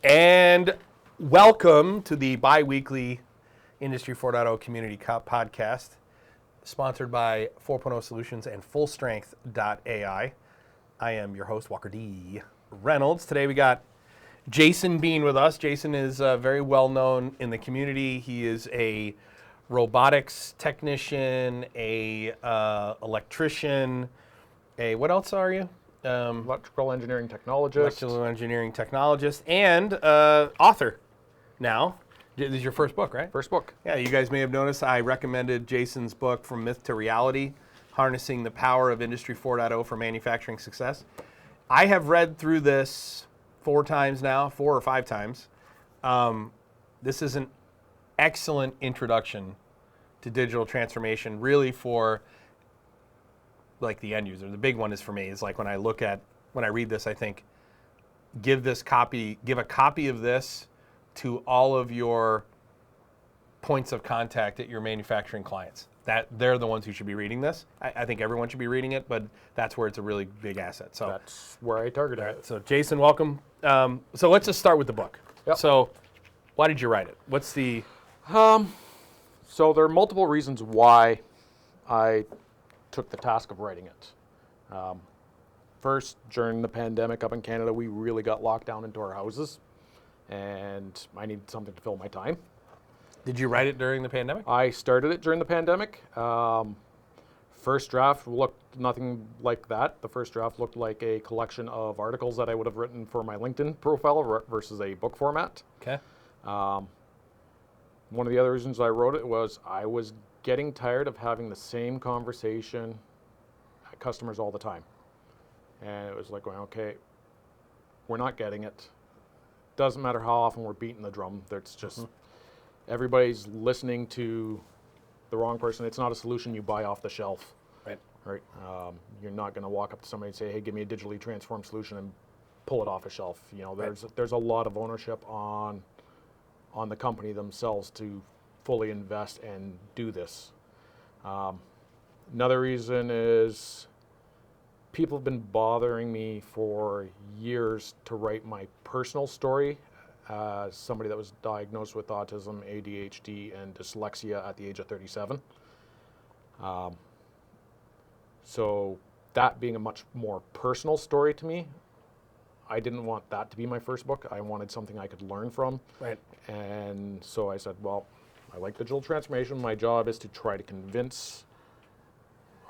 And welcome to the bi-weekly Industry 4.0 Community Podcast, sponsored by 4.0 Solutions and FullStrength.ai. I am your host, Walker D. Reynolds. Today we got Jason Bean with us. Jason is very well known in the community. He is a robotics technician, a electrician, what else are you? Electrical engineering technologist. Electrical engineering technologist and author now. This is your first book, right? First book. Yeah, you guys may have noticed I recommended Jason's book, From Myth to Reality, Harnessing the Power of Industry 4.0 for Manufacturing Success. I have read through this 4 or 5 times. This is an excellent introduction to digital transformation, really for like the end user. The big one is for me, is like when I read this, I think, give a copy of this to all of your points of contact at your manufacturing clients. That they're the ones who should be reading this. I think everyone should be reading it, but that's where it's a really big asset. So that's where I targeted it. So Jason, welcome. So let's just start with the book. Yep. So why did you write it? What's the... So there are multiple reasons why I took the task of writing it. First, during the pandemic up in Canada, we really got locked down into our houses, and I needed something to fill my time. Did you write it during the pandemic? I started it during the pandemic. First draft looked nothing like that. The first draft looked like a collection of articles that I would have written for my LinkedIn profile versus a book format. Okay. One of the other reasons I wrote it was I was getting tired of having the same conversation at customers all the time. And it was like, well, okay, we're not getting it. Doesn't matter how often we're beating the drum. It's just everybody's listening to the wrong person. It's not a solution you buy off the shelf. Right. You're not going to walk up to somebody and say, hey, give me a digitally transformed solution and pull it off a shelf. You know, there's a lot of ownership on the company themselves to fully invest and do this. Another reason is people have been bothering me for years to write my personal story as somebody that was diagnosed with autism, ADHD, and dyslexia at the age of 37. So that being a much more personal story to me, I didn't want that to be my first book. I wanted something I could learn from. Right. And so I said, well, I like digital transformation. My job is to try to convince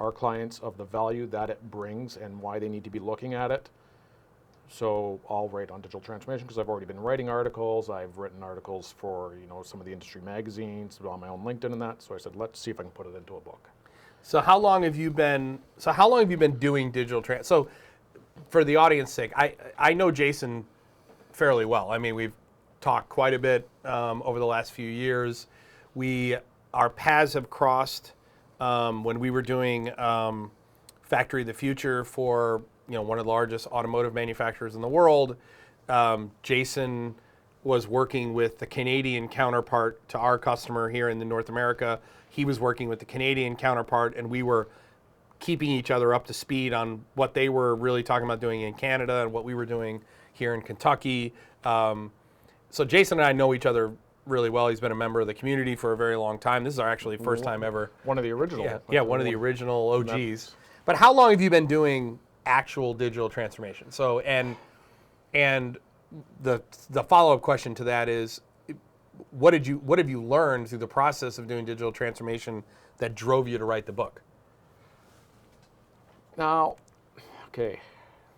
our clients of the value that it brings and why they need to be looking at it. So I'll write on digital transformation because I've already been writing articles. I've written articles for some of the industry magazines, on my own LinkedIn and that. So I said, let's see if I can put it into a book. So how long have you been doing digital trans? So for the audience's sake, I know Jason fairly well. I mean, we've talked quite a bit over the last few years. Our paths have crossed when we were doing Factory of the Future for one of the largest automotive manufacturers in the world. Jason was working with the Canadian counterpart to our customer here in North America. He was working with the Canadian counterpart, and we were keeping each other up to speed on what they were really talking about doing in Canada and what we were doing here in Kentucky. So Jason and I know each other really well. He's been a member of the community for a very long time. This is our actually first time ever. One of the original. Yeah, one of the original OGs. But how long have you been doing actual digital transformation? So and the follow-up question to that is, what have you learned through the process of doing digital transformation that drove you to write the book? Now, okay,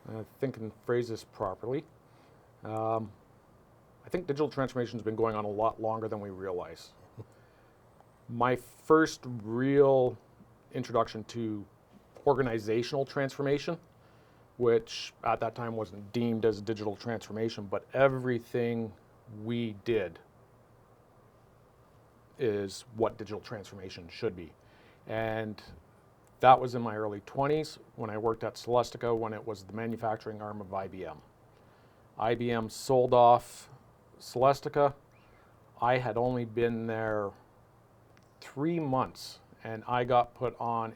I think I can phrase this properly. I think digital transformation has been going on a lot longer than we realize. My first real introduction to organizational transformation, which at that time wasn't deemed as digital transformation, but everything we did is what digital transformation should be. And that was in my early 20s when I worked at Celestica when it was the manufacturing arm of IBM. IBM sold off Celestica. I had only been there 3 months, and I got put on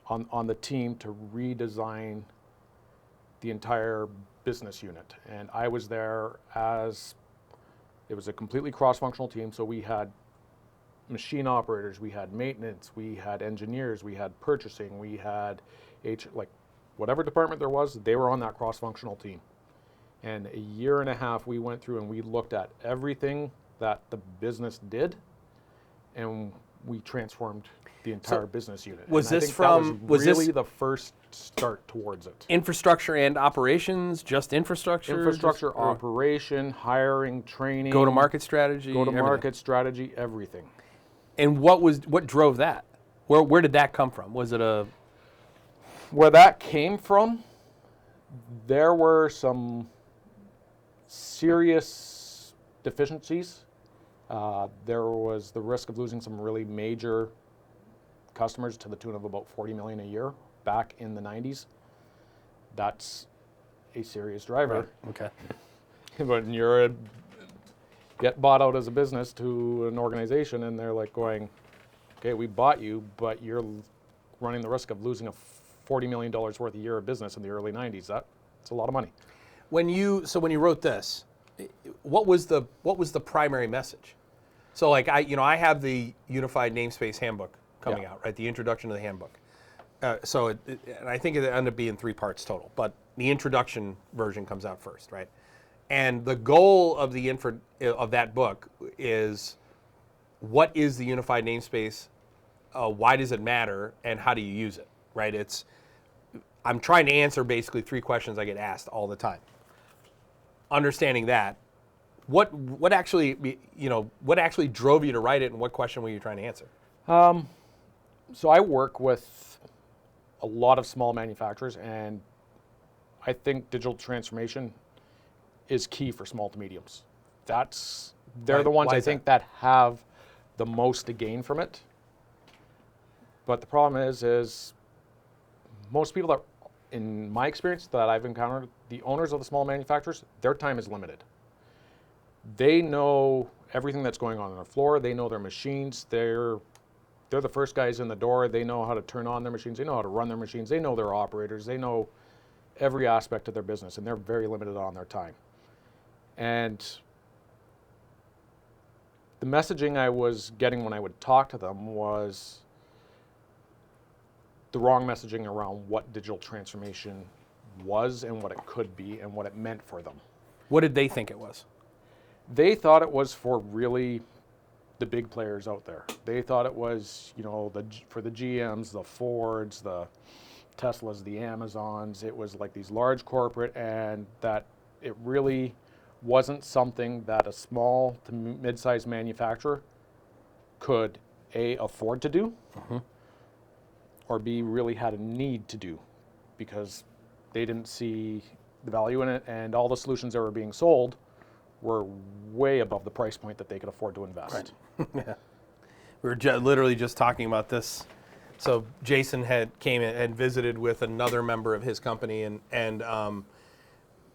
on the team to redesign the entire business unit. And I was there as, it was a completely cross-functional team. So we had machine operators, we had maintenance, we had engineers, we had purchasing, we had like whatever department there was, they were on that cross-functional team. And a year and a half we went through and we looked at everything that the business did, and we transformed the entire business unit. Was and this I think that from, was really the first start towards it? Infrastructure and operations, just infrastructure? Infrastructure, operation, hiring, training. Go-to-market strategy? Go-to-market strategy, everything. And what drove that? Where did that come from? Was it Where that came from, there were some serious deficiencies. There was the risk of losing some really major customers to the tune of about $40 million a year back in the 90s. That's a serious driver. Right. Okay. When you're get bought out as a business to an organization and they're like going, okay, we bought you, but you're running the risk of losing a $40 million worth a year of business in the early 90s. That's a lot of money. When you wrote this, what was the primary message? So like I have the Unified Namespace Handbook coming out, right? The introduction to the handbook. And I think it ended up being 3 parts total, but the introduction version comes out first, right? And the goal of of that book is, what is the unified namespace? Why does it matter? And how do you use it? Right? I'm trying to answer basically 3 questions I get asked all the time. Understanding that, what actually drove you to write it, and what question were you trying to answer? So I work with a lot of small manufacturers, and I think digital transformation is key for small to mediums. They're the ones I think that have the most to gain from it. But the problem is most people that, in my experience that I've encountered, the owners of the small manufacturers, their time is limited. They know everything that's going on their floor. They know their machines. They're the first guys in the door. They know how to turn on their machines. They know how to run their machines. They know their operators. They know every aspect of their business, and they're very limited on their time. And the messaging I was getting when I would talk to them was the wrong messaging around what digital transformation was and what it could be and what it meant for them. What did they think it was? They thought it was for really the big players out there. They thought it was, for the GMs, the Fords, the Teslas, the Amazons. It was like these large corporate, and that it really wasn't something that a small to mid-sized manufacturer could A, afford to do, or B, really had a need to do, because they didn't see the value in it, and all the solutions that were being sold were way above the price point that they could afford to invest. Right. Yeah. We were literally just talking about this. So Jason came in and visited with another member of his company, and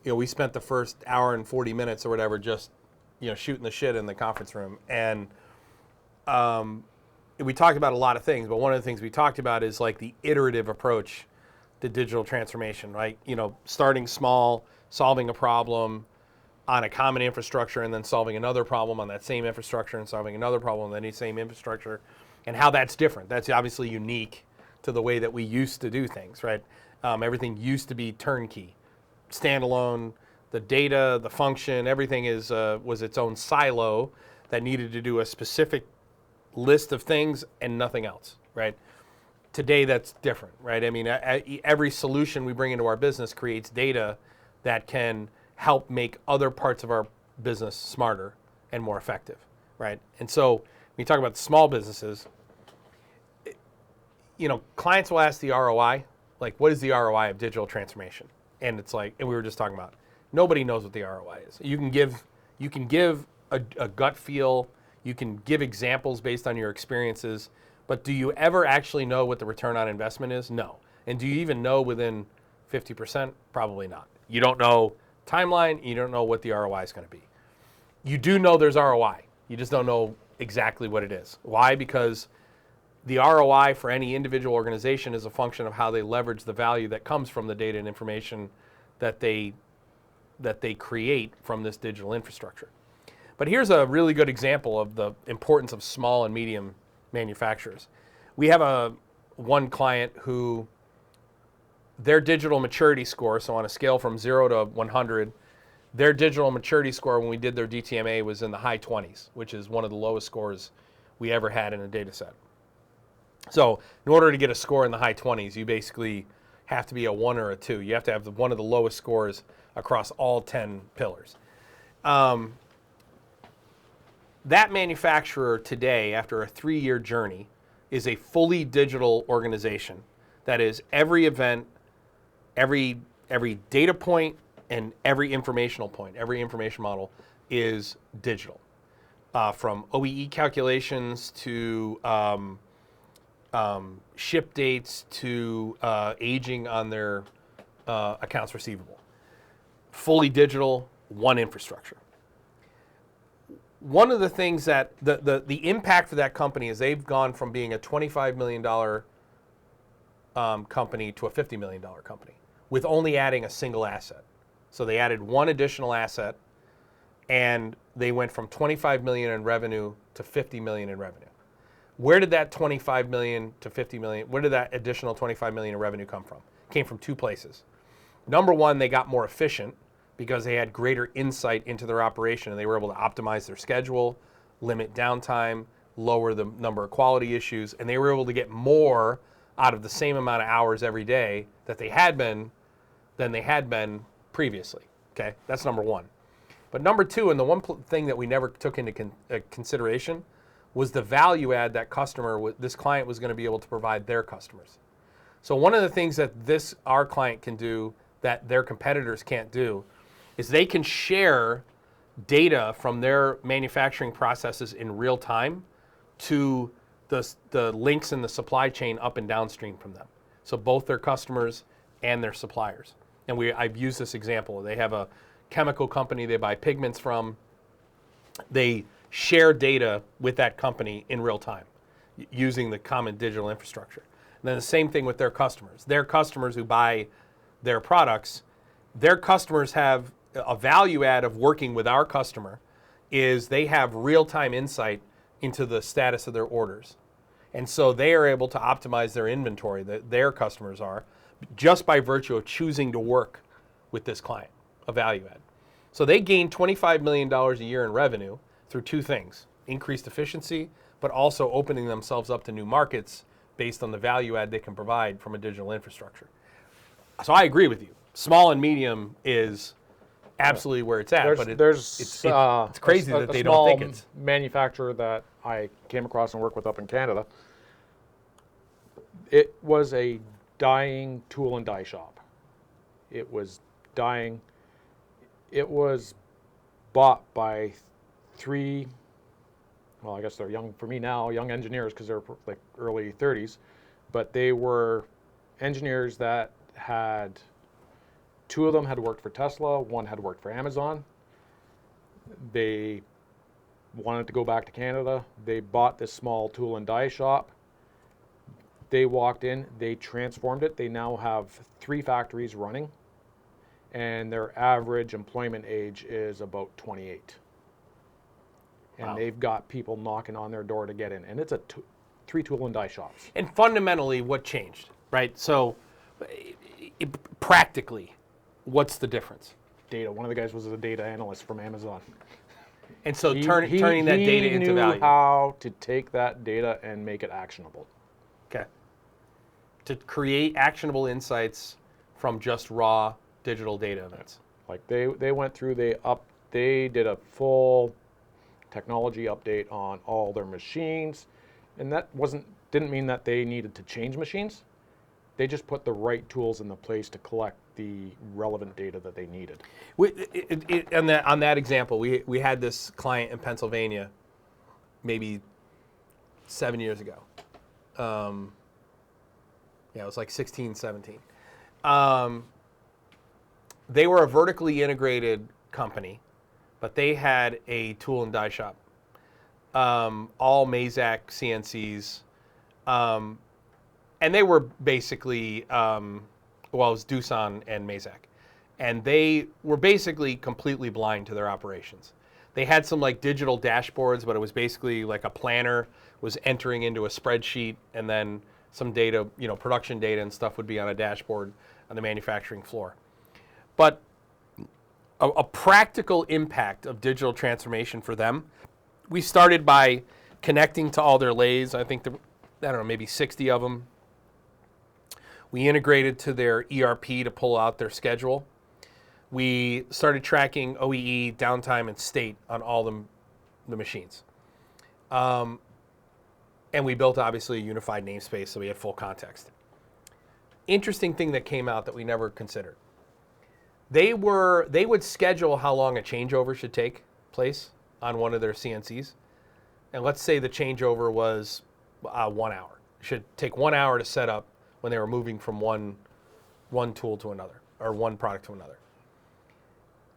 we spent the first hour and 40 minutes or whatever just shooting the shit in the conference room, and we talked about a lot of things. But one of the things we talked about is like the iterative approach to digital transformation, right? Starting small, solving a problem on a common infrastructure, and then solving another problem on that same infrastructure, and solving another problem on that same infrastructure, and how that's different. That's obviously unique to the way that we used to do things, right? Everything used to be turnkey, standalone. The data, the function, everything was its own silo that needed to do a specific list of things and nothing else, right? Today, that's different, right? I mean, every solution we bring into our business creates data that can help make other parts of our business smarter and more effective, right? And so when you talk about the small businesses, clients will ask the ROI, like, what is the ROI of digital transformation? And it's like, and we were just talking about, nobody knows what the ROI is. You can give a gut feel, you can give examples based on your experiences, but do you ever actually know what the return on investment is? No. And do you even know within 50%? Probably not. You don't know timeline, you don't know what the ROI is going to be. You do know there's ROI. You just don't know exactly what it is. Why? Because the ROI for any individual organization is a function of how they leverage the value that comes from the data and information that they that they create from this digital infrastructure. But here's a really good example of the importance of small and medium manufacturers. We have one client who their digital maturity score, so on a scale from 0 to 100, their digital maturity score when we did their DTMA was in the high 20s, which is one of the lowest scores we ever had in a data set. So in order to get a score in the high 20s, you basically have to be a 1 or a 2. You have to have one of the lowest scores across all 10 pillars. That manufacturer today, after a 3-year journey, is a fully digital organization. That is, every event, every data point, and every informational point, every information model is digital. From OEE calculations to ship dates to aging on their accounts receivable. Fully digital, one infrastructure. One of the things that the impact for that company is they've gone from being a $25 million company to a $50 million company with only adding a single asset. So they added one additional asset, and they went from 25 million in revenue to 50 million in revenue. Where did that 25 million to 50 million, where did that additional 25 million in revenue come from? It came from 2 places. Number one, they got more efficient because they had greater insight into their operation, and they were able to optimize their schedule, limit downtime, lower the number of quality issues, and they were able to get more out of the same amount of hours every day that they had been than they had been previously. Okay, that's number one. But number two, and the one thing that we never took into consideration, was the value add that this client was going to be able to provide their customers. So one of the things that our client can do that their competitors can't do is they can share data from their manufacturing processes in real time to the links in the supply chain up and downstream from them. So both their customers and their suppliers. And I've used this example. They have a chemical company they buy pigments from. They share data with that company in real time using the common digital infrastructure. And then the same thing with their customers. Their customers who buy their products, their customers have a value add of working with our customer is they have real-time insight into the status of their orders. And so they are able to optimize their inventory, their customers are, just by virtue of choosing to work with this client, a value add. So they gain $25 million a year in revenue through 2 things: increased efficiency, but also opening themselves up to new markets based on the value add they can provide from a digital infrastructure. So I agree with you. Small and medium is absolutely where it's at, it's crazy that they don't think it's. Manufacturer that I came across and worked with up in Canada, it was a dying tool and die shop. It was dying. It was bought by 3, well, I guess they're young for me now, young engineers, because they're like early 30s, but they were engineers that had, 2 of them had worked for Tesla, 1 had worked for Amazon. They wanted to go back to Canada. They bought this small tool and die shop. They walked in, they transformed it. They now have 3 factories running, and their average employment age is about 28. And they've got people knocking on their door to get in. And it's 3 tool and die shops. And fundamentally, what changed, right? So practically, what's the difference? Data. One of the guys was a data analyst from Amazon. And so turning that data into value. He knew how to take that data and make it actionable. Okay. To create actionable insights from just raw digital data events. Like they went through, they did a full technology update on all their machines, and that didn't mean that they needed to change machines. They just put the right tools in the place to collect the relevant data that they needed. On that example, we had this client in Pennsylvania maybe 7 years ago. It was like 16, 17. They were a vertically integrated company, but they had a tool and die shop, all Mazak CNCs, and they were basically, it was Doosan and Mazak. and they were basically completely blind to their operations. They had some like digital dashboards, but it was basically like a planner was entering into a spreadsheet, and then some data, production data and stuff would be on a dashboard on the manufacturing floor. But a practical impact of digital transformation for them, we started by connecting to all their lathes. I think, maybe 60 of them. We integrated to their ERP to pull out their schedule. We started tracking OEE, downtime, and state on all the machines. And we built, obviously, a unified namespace so we had full context. Interesting thing that came out that we never considered. They would schedule how long a changeover should take place on one of their CNCs. And let's say the changeover was 1 hour. It should take 1 hour to set up when they were moving from one tool to another, or one product to another.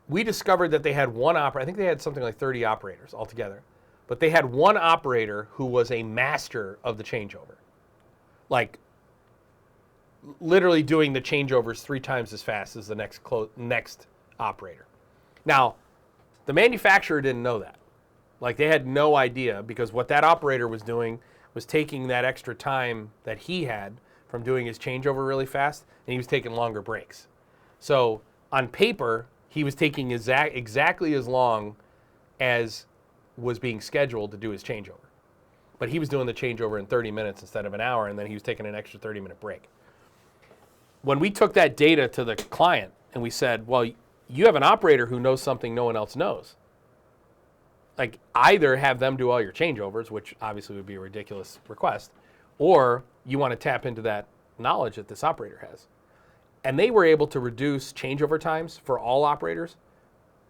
We discovered that they had one operator. I think they had something like 30 operators altogether. But they had one operator who was a master of the changeover. Like, literally doing the changeovers 3 times as fast as the next operator. Now, the manufacturer didn't know that. Like, they had no idea, because what that operator was doing was taking that extra time that he had from doing his changeover really fast, and he was taking longer breaks. So on paper, he was taking exactly as long as was being scheduled to do his changeover. But he was doing the changeover in 30 minutes instead of an hour, and then he was taking an extra 30-minute break. When we took that data to the client and we said, well, you have an operator who knows something no one else knows. Like, either have them do all your changeovers, which obviously would be a ridiculous request, or you want to tap into that knowledge that this operator has. And they were able to reduce changeover times for all operators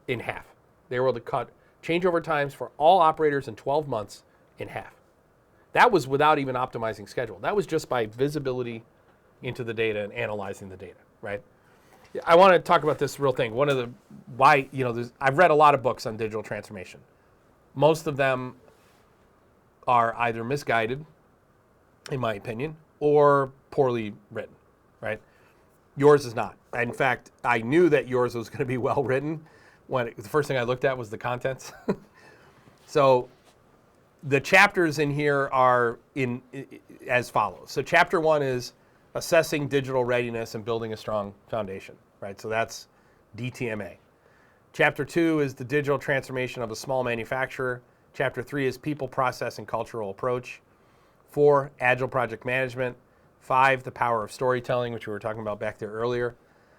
in half. They were able to cut changeover times for all operators in 12 months in half. That was without even optimizing schedule. That was just by visibility into the data and analyzing the data, right? I want to talk about this real thing. I've read a lot of books on digital transformation. Most of them are either misguided, in my opinion, or poorly written, right? Yours is not. In fact, I knew that yours was going to be well written when the first thing I looked at was the contents. So the chapters in here are as follows. So chapter 1 is assessing digital readiness and building a strong foundation, right? So that's DTMA. Chapter 2 is the digital transformation of a small manufacturer. Chapter 3 is people, process, and cultural approach. 4, agile project management. 5, the power of storytelling, which we were talking about back there earlier.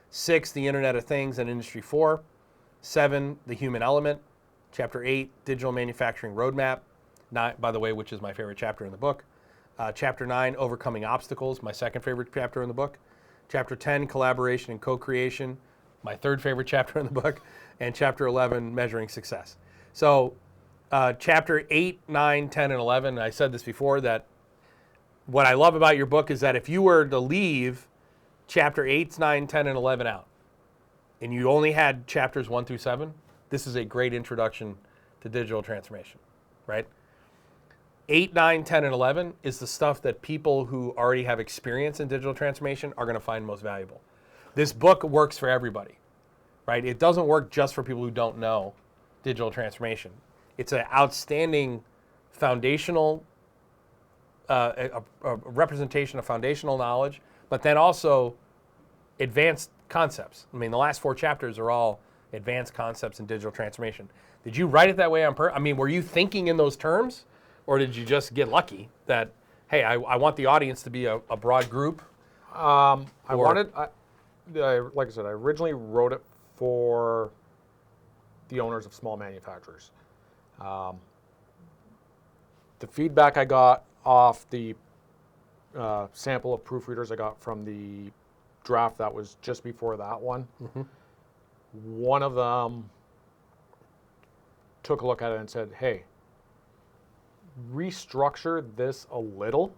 6, the Internet of Things and Industry 4. 7, the human element. Chapter 8, digital manufacturing roadmap. 9, by the way, which is my favorite chapter in the book. Chapter 9, overcoming obstacles, my second favorite chapter in the book. Chapter 10, collaboration and co-creation, my third favorite chapter in the book. And chapter 11, measuring success. So chapter 8, 9, 10, and 11, I said this before, that what I love about your book is that if you were to leave chapter 8, 9, 10, and 11 out, and you only had chapters 1 through 7, this is a great introduction to digital transformation, right? 8, 9, 10, and 11 is the stuff that people who already have experience in digital transformation are going to find most valuable. This book works for everybody, right? It doesn't work just for people who don't know digital transformation. It's an outstanding foundational, a representation of foundational knowledge, but then also advanced concepts. I mean, the last 4 chapters are all advanced concepts in digital transformation. Did you write it that way on purpose? I mean, were you thinking in those terms? Or did you just get lucky that, hey, I want the audience to be a broad group? Like I said, I originally wrote it for the owners of small manufacturers. The feedback I got off the sample of proofreaders I got from the draft that was just before that one, one of them took a look at it and said, hey, restructure this a little,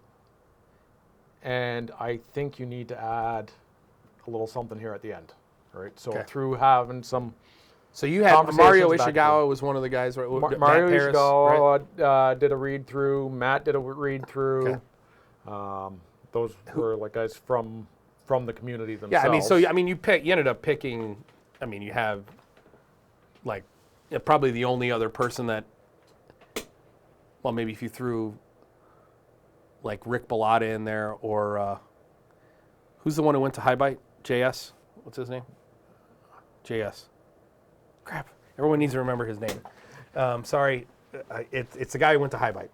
and I think you need to add a little something here at the end. All right, so through having some. So you had Mario Ishikawa was one of the guys. Mario Ishikawa did a read through. Matt did a read through. Okay. Those were like guys from the community themselves. Yeah, I mean, you ended up picking I mean, you have like probably the only other person that, well, maybe if you threw like Rick Bellotta in there, or who's the one who went to High Bite? JS? What's his name? JS. Crap. Everyone needs to remember his name. Sorry. It's the guy who went to High Bite.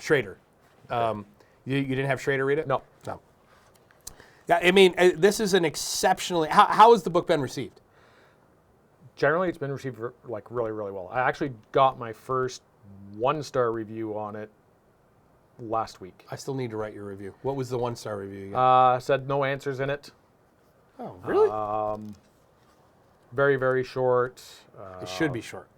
Schrader. You didn't have Schrader read it? No. No. Yeah, I mean, this is an exceptionally... How has the book been received? Generally, it's been received like really, really well. I actually got my first 1-star review on it last week. I still need to write your review. What was the 1-star review you got? Said no answers in it. Oh, really? Very, very short. It should be short.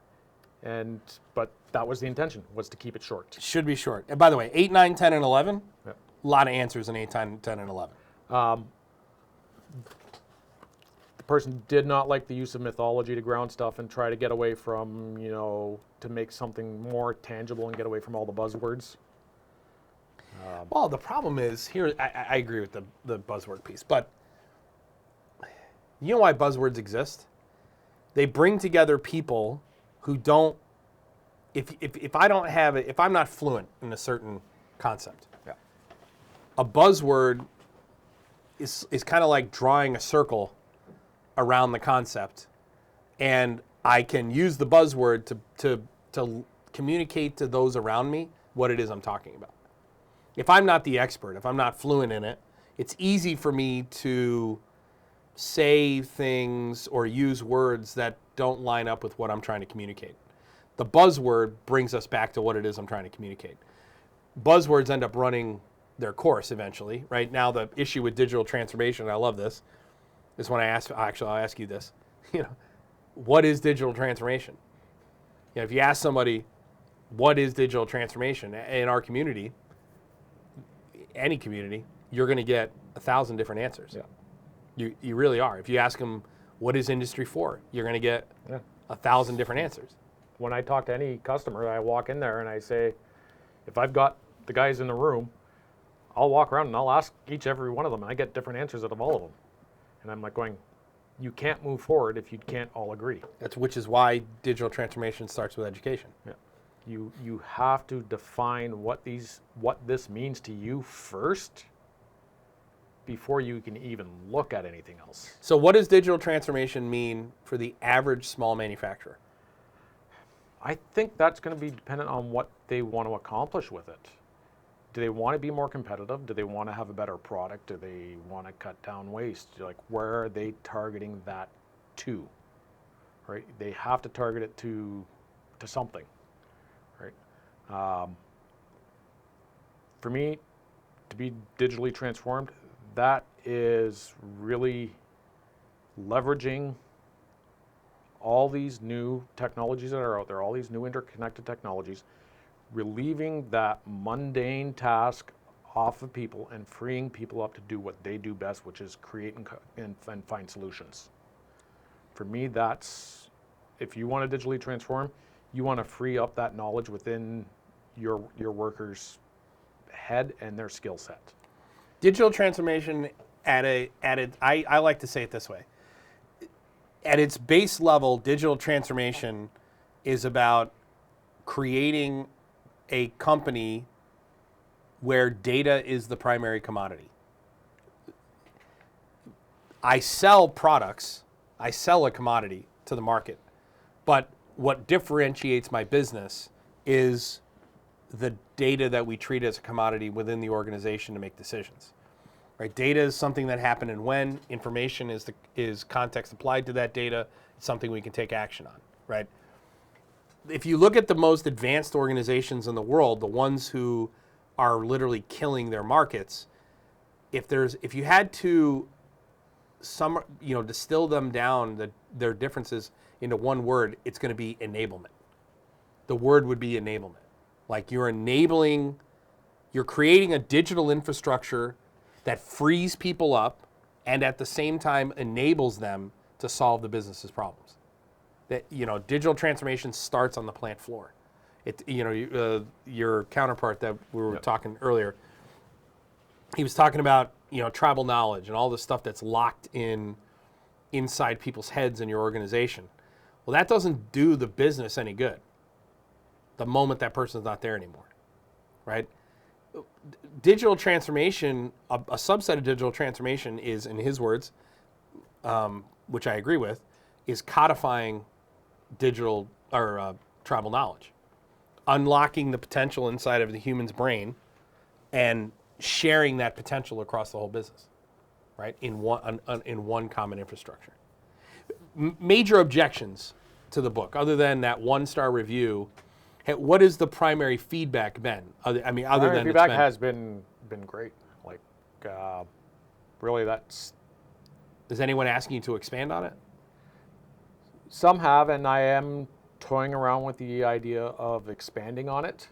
But that was the intention, was to keep it short. It should be short. And by the way, 8, 9, 10, and 11, Yeah. a lot of answers in 8, 10, and 11. The person did not like the use of mythology to ground stuff and try to get away from, to make something more tangible and get away from all the buzzwords. Well, the problem is, here, I agree with the buzzword piece, but you know why buzzwords exist? They bring together people who don't, if I don't have it, if I'm not fluent in a certain concept, a buzzword is kind of like drawing a circle around the concept, and I can use the buzzword to communicate to those around me what it is I'm talking about. If I'm not the expert, if I'm not fluent in it, it's easy for me to say things or use words that don't line up with what I'm trying to communicate. The buzzword brings us back to what it is I'm trying to communicate. Buzzwords end up running their course eventually. Right now, the issue with digital transformation, and I love this, is when I'll ask you this, what is digital transformation? If you ask somebody, what is digital transformation in our community, any community, you're going to get 1,000 different answers. Yeah. You really are. If you ask them, what is Industry 4? You're going to get 1,000 different answers. When I talk to any customer, I walk in there and I say, if I've got the guys in the room, I'll walk around and I'll ask every one of them, and I get different answers out of all of them. And I'm like going, you can't move forward if you can't all agree. Which is why digital transformation starts with education. Yeah. You have to define what this means to you first before you can even look at anything else. So what does digital transformation mean for the average small manufacturer? I think that's going to be dependent on what they want to accomplish with it. Do they want to be more competitive? Do they want to have a better product? Do they want to cut down waste? Like, where are they targeting that to? Right? They have to target it to something. Right? For me, to be digitally transformed, that is really leveraging all these new technologies that are out there, all these new interconnected technologies, relieving that mundane task off of people and freeing people up to do what they do best, which is create and find solutions. For me, that's, if you want to digitally transform, you want to free up that knowledge within your workers' head and their skill set. Digital transformation I like to say it this way. At its base level, digital transformation is about creating a company where data is the primary commodity. I sell products, I sell a commodity to the market, but what differentiates my business is the data that we treat as a commodity within the organization to make decisions. Right? Data is something that happened and when. Information is context applied to that data. It's something we can take action on. Right? If you look at the most advanced organizations in the world, the ones who are literally killing their markets, if you had to distill them down, their differences into one word, it's going to be enablement. The word would be enablement. Like you're creating a digital infrastructure that frees people up and at the same time enables them to solve the business's problems. That, digital transformation starts on the plant floor. Your counterpart that we were talking earlier, he was talking about, tribal knowledge and all the stuff that's locked in inside people's heads in your organization. Well, that doesn't do the business any good the moment that person's not there anymore, right? Digital transformation, a subset of digital transformation is, in his words, which I agree with, is codifying digital or tribal knowledge, unlocking the potential inside of the human's brain and sharing that potential across the whole business, right? In one common infrastructure. Major objections to the book, other than that 1-star review. What is the primary feedback been? Other than feedback has been great. Like, really, that's. Is anyone asking you to expand on it? Some have, and I am toying around with the idea of expanding on it.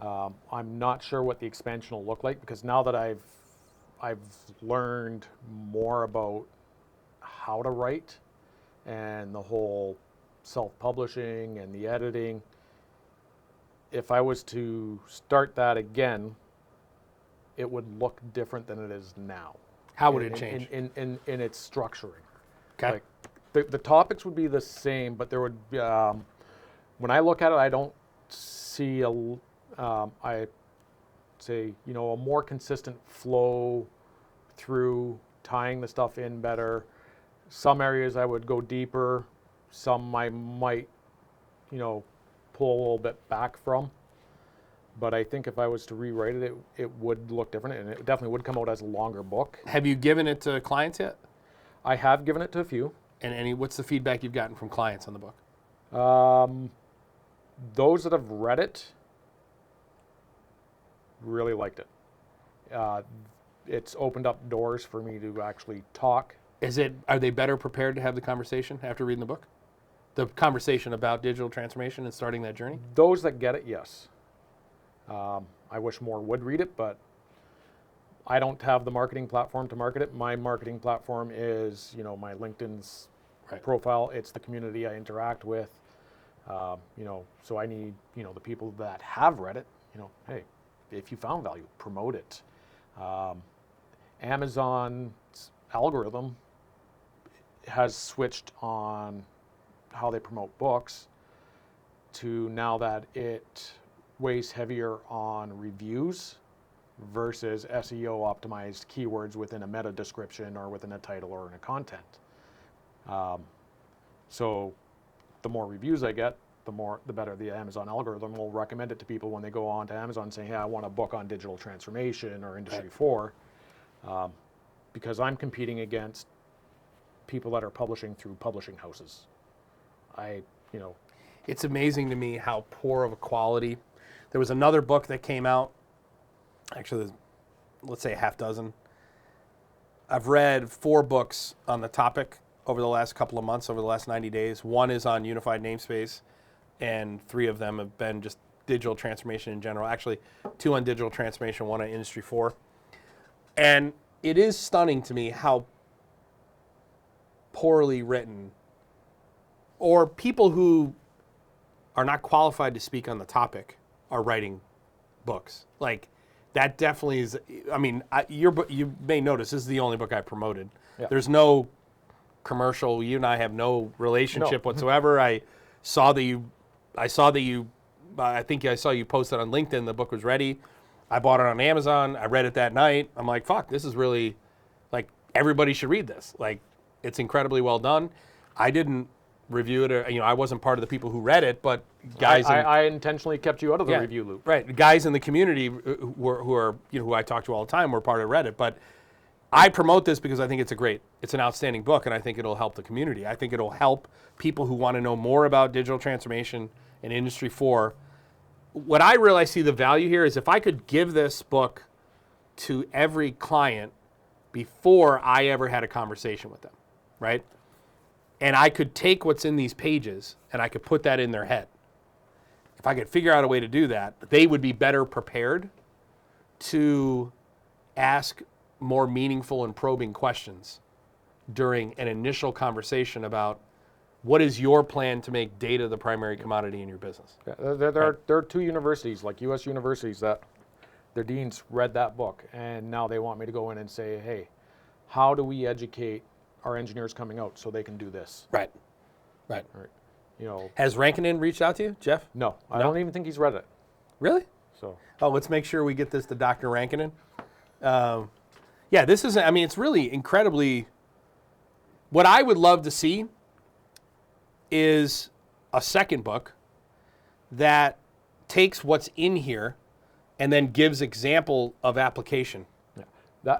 I'm not sure what the expansion will look like, because now that I've learned more about how to write and the whole self-publishing and the editing, if I was to start that again, it would look different than it is now. How would it change? In its structuring. Okay. Like, the topics would be the same, but there would be, when I look at it, I don't see I say, a more consistent flow through tying the stuff in better. Some areas I would go deeper, some I might, pull a little bit back from. But I think if I was to rewrite it, it would look different, and it definitely would come out as a longer book. Have you given it to clients yet? I have given it to a few. And what's the feedback you've gotten from clients on the book? Those that have read it really liked it. It's opened up doors for me to actually talk. Are they better prepared to have the conversation after reading the book? The conversation about digital transformation and starting that journey? Those that get it, yes. I wish more would read it, but I don't have the marketing platform to market it. My marketing platform is, my LinkedIn's profile. It's the community I interact with. So I need, the people that have read it, hey, if you found value, promote it. Amazon's algorithm has switched on how they promote books to now that it weighs heavier on reviews versus SEO optimized keywords within a meta description or within a title or in a content. So the more reviews I get, the better the Amazon algorithm will recommend it to people when they go on to Amazon saying, hey, I want a book on digital transformation or Industry 4, because I'm competing against people that are publishing through publishing houses. It's amazing to me how poor of a quality. There was another book that came out, actually, let's say a half dozen. I've read 4 books on the topic over the last couple of months, over the last 90 days. 1 is on unified namespace, and 3 of them have been just digital transformation in general. Actually, 2 on digital transformation, 1 on Industry 4. And it is stunning to me how poorly written, or people who are not qualified to speak on the topic are writing books. Like, that definitely is, your book, you may notice, this is the only book I promoted. Yeah. There's no commercial. You and I have no relationship whatsoever. I saw you posted on LinkedIn, the book was ready. I bought it on Amazon. I read it that night. I'm like, fuck, this is really, like, everybody should read this. Like, it's incredibly well done. I didn't review it, or, I wasn't part of the people who read it, but guys. I intentionally kept you out of the review loop. Right, guys in the community who I talk to all the time were part of Reddit, but I promote this because I think it's an outstanding book, and I think it'll help the community. I think it'll help people who want to know more about digital transformation and Industry 4. What I really see the value here is if I could give this book to every client before I ever had a conversation with them, right? And I could take what's in these pages and I could put that in their head. If I could figure out a way to do that, they would be better prepared to ask more meaningful and probing questions during an initial conversation about what is your plan to make data the primary commodity in your business. Yeah, there are 2 universities, like U.S. universities, that their deans read that book, and now they want me to go in and say, hey, how do we educate our engineers coming out so they can do this. Right. Right. You know, Has Rankinen reached out to you, Jeff? no, I don't even think he's read it. Really? So Oh, let's make sure we get this to Dr. Rankinen. Yeah, this is, I mean, it's really incredibly, what I would love to see is a second book that takes what's in here and then gives example of application. yeah.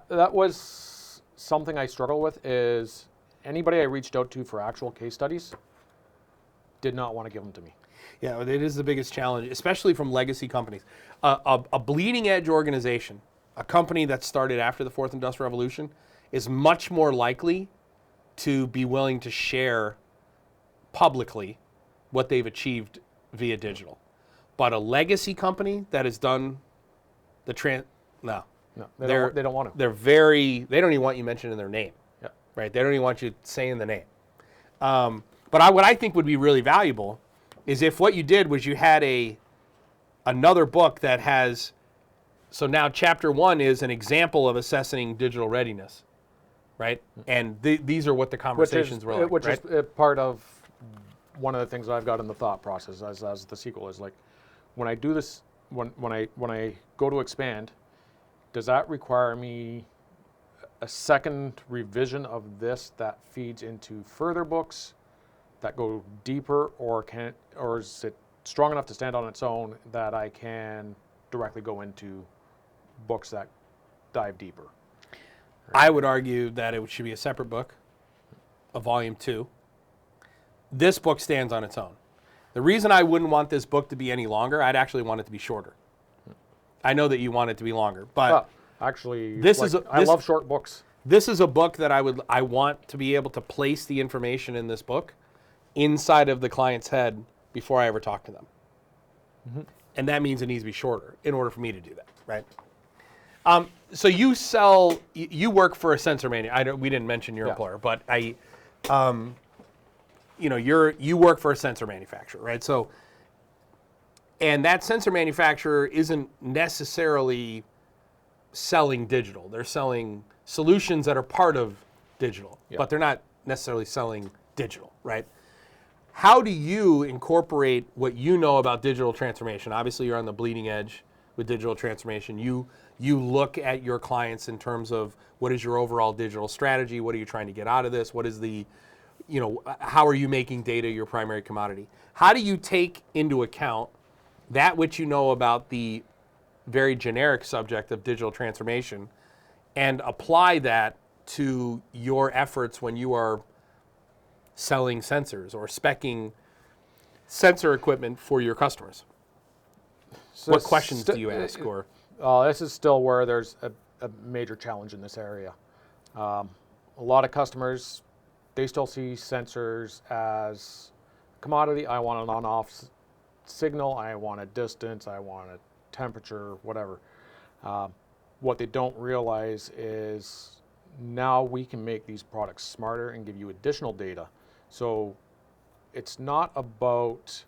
That was something I struggle with is anybody I reached out to for actual case studies did not want to give them to me. Yeah, it is the biggest challenge, especially from legacy companies. A bleeding edge organization, a company that started after the Fourth Industrial Revolution, is much more likely to be willing to share publicly what they've achieved via digital. But a legacy company that has done the no, No, they don't want to. they don't even want you mentioning their name, Yeah. right? They don't even want you saying the name. But what I think would be really valuable is if what you did was you had another book that has, so now chapter 1 is an example of assessing digital readiness, right? And these are what the conversations were like, which right? is part of one of the things I've got in the thought process as the sequel is like, when I do this, when I go to expand, does that require me a second revision of this that feeds into further books that go deeper, or is it strong enough to stand on its own that I can directly go into books that dive deeper? I would argue that it should be a separate book, a volume 2. This book stands on its own. The reason I wouldn't want this book to be any longer, I'd actually want it to be shorter. I know that you want it to be longer, but actually, I love short books. This is a book that I want to be able to place the information in this book inside of the client's head before I ever talk to them. Mm-hmm. And that means it needs to be shorter in order for me to do that, right? So you work for a sensor manufacturer. We didn't mention your employer, but you work for a sensor manufacturer, right? So, and that sensor manufacturer isn't necessarily selling digital. They're selling solutions that are part of digital, but they're not necessarily selling digital, right? How do you incorporate what you know about digital transformation? Obviously, you're on the bleeding edge with digital transformation. You look at your clients in terms of what is your overall digital strategy? What are you trying to get out of this? What is how are you making data your primary commodity? How do you take into account that which you know about the very generic subject of digital transformation and apply that to your efforts when you are selling sensors or speccing sensor equipment for your customers? So what questions do you ask? Or this is still where there's a major challenge in this area. A lot of customers, they still see sensors as commodity. I want an on-off signal. I want a distance. I want a temperature, whatever. What they don't realize is now we can make these products smarter and give you additional data. So it's not about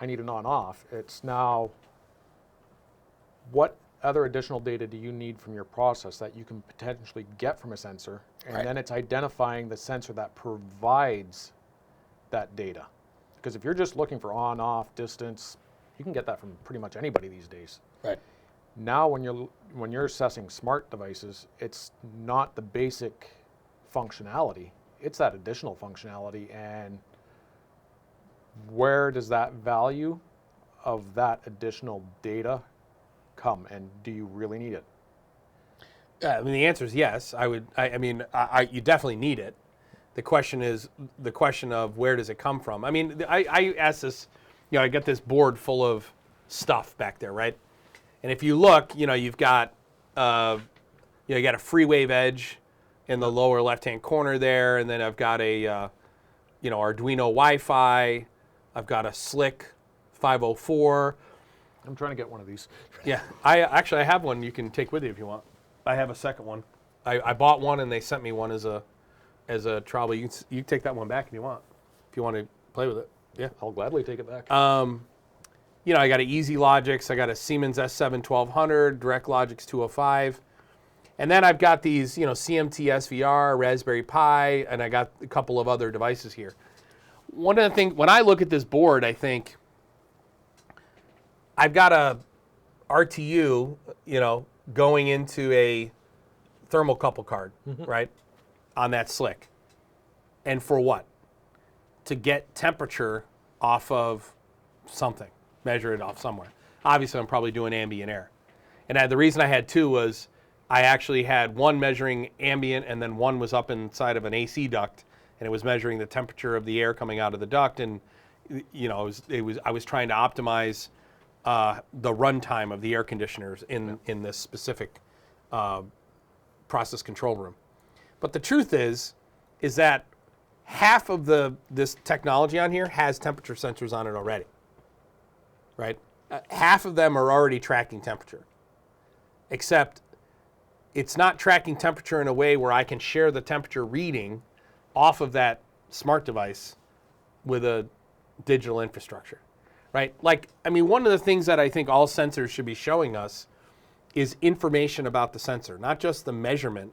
I need an on-off. It's now what other additional data do you need from your process that you can potentially get from a sensor? And then it's identifying the sensor that provides that data. Because if you're just looking for on-off distance, you can get that from pretty much anybody these days. right. Now when you're assessing smart devices, it's not the basic functionality, it's that additional functionality. And where does that value of that additional data come, and do you really need it? I mean, the answer is yes. You definitely need it. The question is the question of where does it come from? I mean, I asked this, I got this board full of stuff back there, right? And if you look, you've got, you got a free-wave edge in the lower left-hand corner there, and then I've got a, Arduino Wi-Fi. I've got a Slick 504. I'm trying to get one of these. Yeah, I have one you can take with you if you want. I have a second one. I bought one and they sent me one as a trial. You can take that one back if you want to play with it. Yeah, I'll gladly take it back. I got an Easy Logix. I got a Siemens S7 1200, Direct Logix 205. And then I've got these, CMT SVR, Raspberry Pi, and I got a couple of other devices here. One of the things, when I look at this board, I think I've got a RTU, going into a thermocouple card, right, on that slick. And for what? To get temperature off of something, measure it off somewhere. Obviously, I'm probably doing ambient air. And the reason I had two was I actually had one measuring ambient, and then one was up inside of an AC duct, and it was measuring the temperature of the air coming out of the duct. And I was trying to optimize the runtime of the air conditioners in this specific process control room. But the truth is that half of this technology on here has temperature sensors on it already, right? Half of them are already tracking temperature, except it's not tracking temperature in a way where I can share the temperature reading off of that smart device with a digital infrastructure, right? One of the things that I think all sensors should be showing us is information about the sensor, not just the measurement,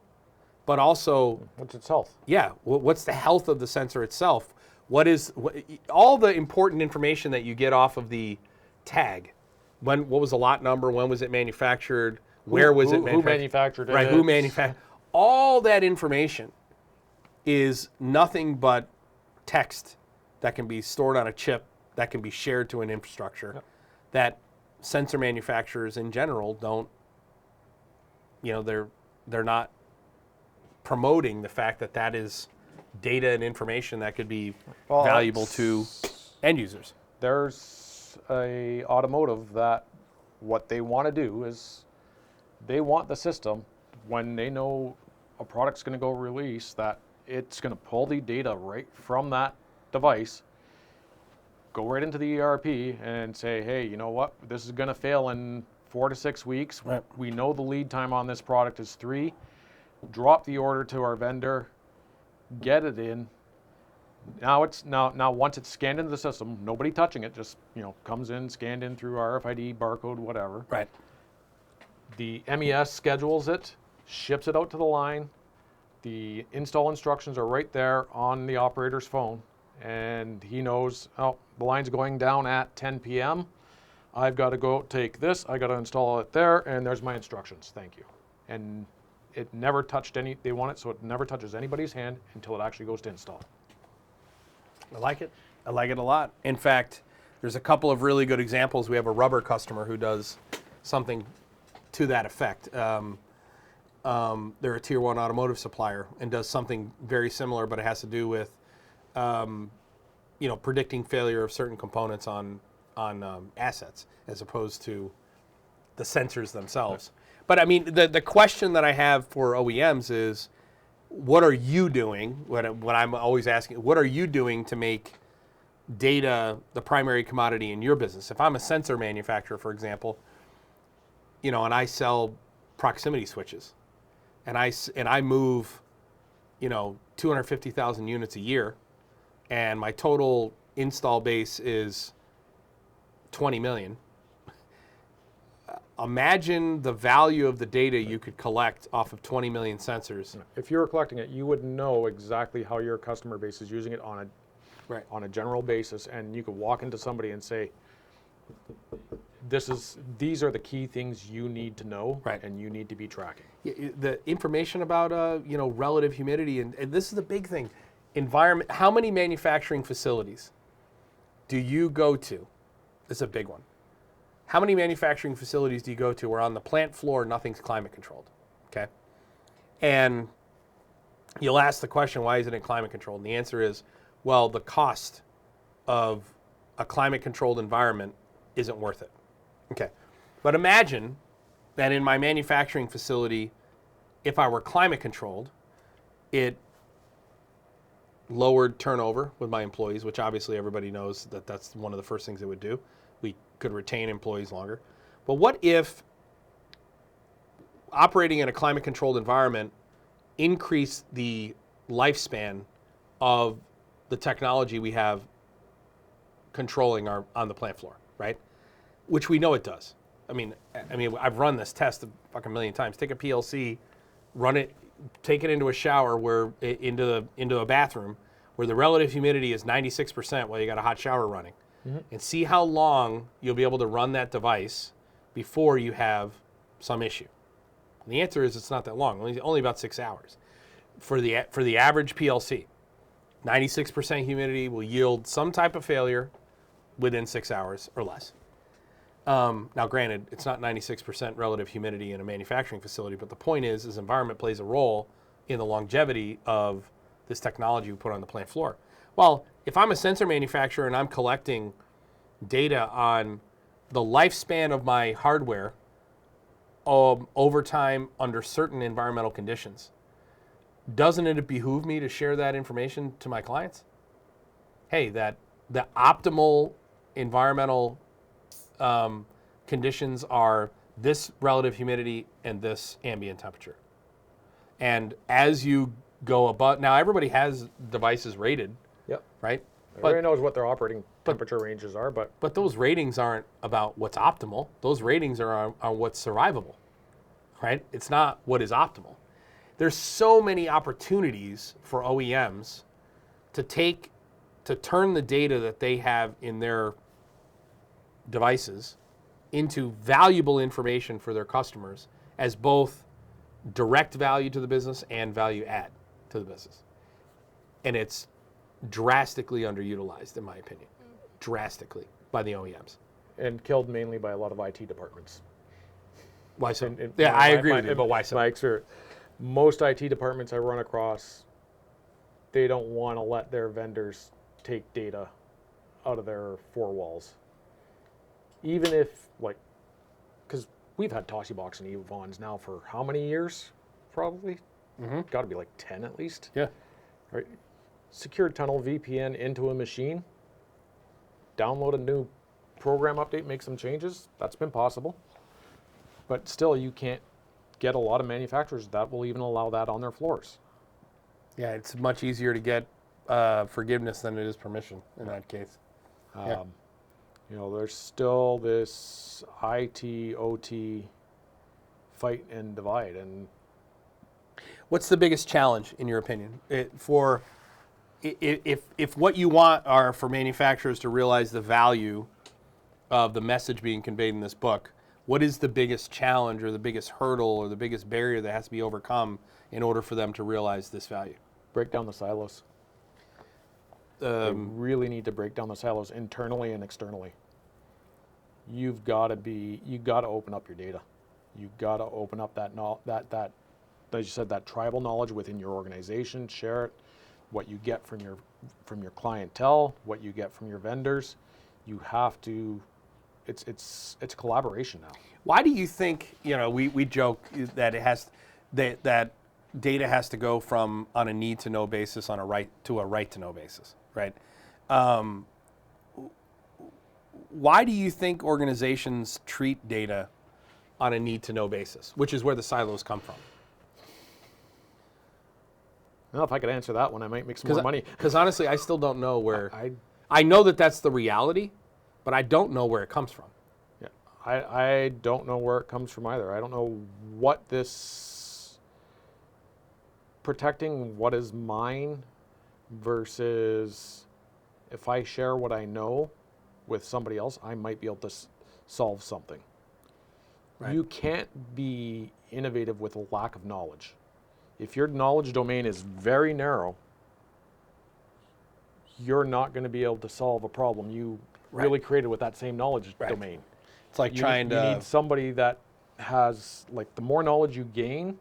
but also What's its health? Yeah, what's the health of the sensor itself? All the important information that you get off of the tag? What was the lot number? When was it manufactured? Where was it manufactured? Who manufactured it? Right, who manufactured? All that information is nothing but text that can be stored on a chip that can be shared to an infrastructure that sensor manufacturers in general don't. They're not promoting the fact that is data and information that could be valuable to end users. There's a automotive that what they want to do is they want the system when they know a product's going to go release that it's going to pull the data right from that device, go right into the ERP and say, hey, you know what, this is going to fail in 4 to 6 weeks. Right. We know the lead time on this product is 3. Drop the order to our vendor, get it in. Now once it's scanned into the system, nobody touching it, just comes in, scanned in through RFID, barcode, whatever. Right. The MES schedules it, ships it out to the line. The install instructions are right there on the operator's phone, and he knows, oh, the line's going down at 10 p.m. I've got to go take this, I got to install it there, and there's my instructions. Thank you. And it never touched they want it so it never touches anybody's hand until it actually goes to install. I like it. I like it a lot. In fact, there's a couple of really good examples. We have a rubber customer who does something to that effect. They're a tier 1 automotive supplier and does something very similar, but it has to do with predicting failure of certain components on assets as opposed to the sensors themselves. But the question that I have for OEMs is, what are you doing? What I'm always asking, what are you doing to make data the primary commodity in your business? If I'm a sensor manufacturer, for example, and I sell proximity switches, and I move, 250,000 units a year, and my total install base is 20 million. Imagine the value of the data you could collect off of 20 million sensors. If you were collecting it, you would know exactly how your customer base is using it on a general basis, and you could walk into somebody and say, these are the key things you need to know, right, and you need to be tracking. The information about relative humidity, and this is the big thing, environment. How many manufacturing facilities do you go to? This is a big one. How many manufacturing facilities do you go to where on the plant floor nothing's climate controlled? Okay, and you'll ask the question, why isn't it climate controlled? And the answer is, well, the cost of a climate controlled environment isn't worth it. Okay, but imagine that in my manufacturing facility, if I were climate controlled, it lowered turnover with my employees, which obviously everybody knows that that's one of the first things it would do. We could retain employees longer. But what if operating in a climate controlled environment increased the lifespan of the technology we have controlling on the plant floor, right? Which we know it does. I've run this test a fucking million times. Take a PLC, take it into a shower into a bathroom where the relative humidity is 96% while you got a hot shower running, and see how long you'll be able to run that device before you have some issue. And the answer is it's not that long, only about 6 hours. For the average PLC, 96% humidity will yield some type of failure within 6 hours or less. Now, granted, it's not 96% relative humidity in a manufacturing facility, but the point is environment plays a role in the longevity of this technology we put on the plant floor. Well, if I'm a sensor manufacturer and I'm collecting data on the lifespan of my hardware over time under certain environmental conditions, doesn't it behoove me to share that information to my clients? Hey, that the optimal environmental conditions are this relative humidity and this ambient temperature. And as you go above, now everybody has devices rated, Yep. right? Everybody knows what their operating temperature ranges are, but those ratings aren't about what's optimal. Those ratings are on what's survivable, right? It's not what is optimal. There's so many opportunities for OEMs to turn the data that they have in their devices into valuable information for their customers as both direct value to the business and value add to the business. And it's drastically underutilized, in my opinion, drastically by the OEMs. and killed mainly by a lot of IT departments. Why so? I agree with you, but why so? My experience, most IT departments I run across, they don't want to let their vendors take data out of their four walls. Even if, like, because we've had Toshibox and Evons now for how many years? Probably. Got to be like 10 at least. Yeah. Right. Secure tunnel VPN into a machine. Download a new program update, make some changes. That's been possible. But still, you can't get a lot of manufacturers that will even allow that on their floors. Yeah, it's much easier to get forgiveness than it is permission in that case. You know, there's still this IT, OT fight and divide. And what's the biggest challenge, in your opinion, if what you want are for manufacturers to realize the value of the message being conveyed in this book? What is the biggest challenge or the biggest hurdle or the biggest barrier that has to be overcome in order for them to realize this value? break down the silos. They really need to break down the silos internally and externally. You've got to open up your data. You've got to open up that as you said, that tribal knowledge within your organization. Share it. What you get from your clientele, what you get from your vendors. You have to. It's a collaboration now. Why do you think, we joke that that data has to go from on a need to know basis on a right to know basis, right? Why do you think organizations treat data on a need to know basis, which is where the silos come from? Well, if I could answer that one, I might make some more money. Because honestly, I still don't know where. I know that that's the reality, but I don't know where it comes from. Yeah, I don't know where it comes from either. I don't know what this protecting what is mine versus if I share what I know with somebody else, I might be able to solve something. Right. You can't be innovative with a lack of knowledge. If your knowledge domain is very narrow, you're not going to be able to solve a problem you really created with that same knowledge domain. It's like you need somebody that has, like, the more knowledge you gain,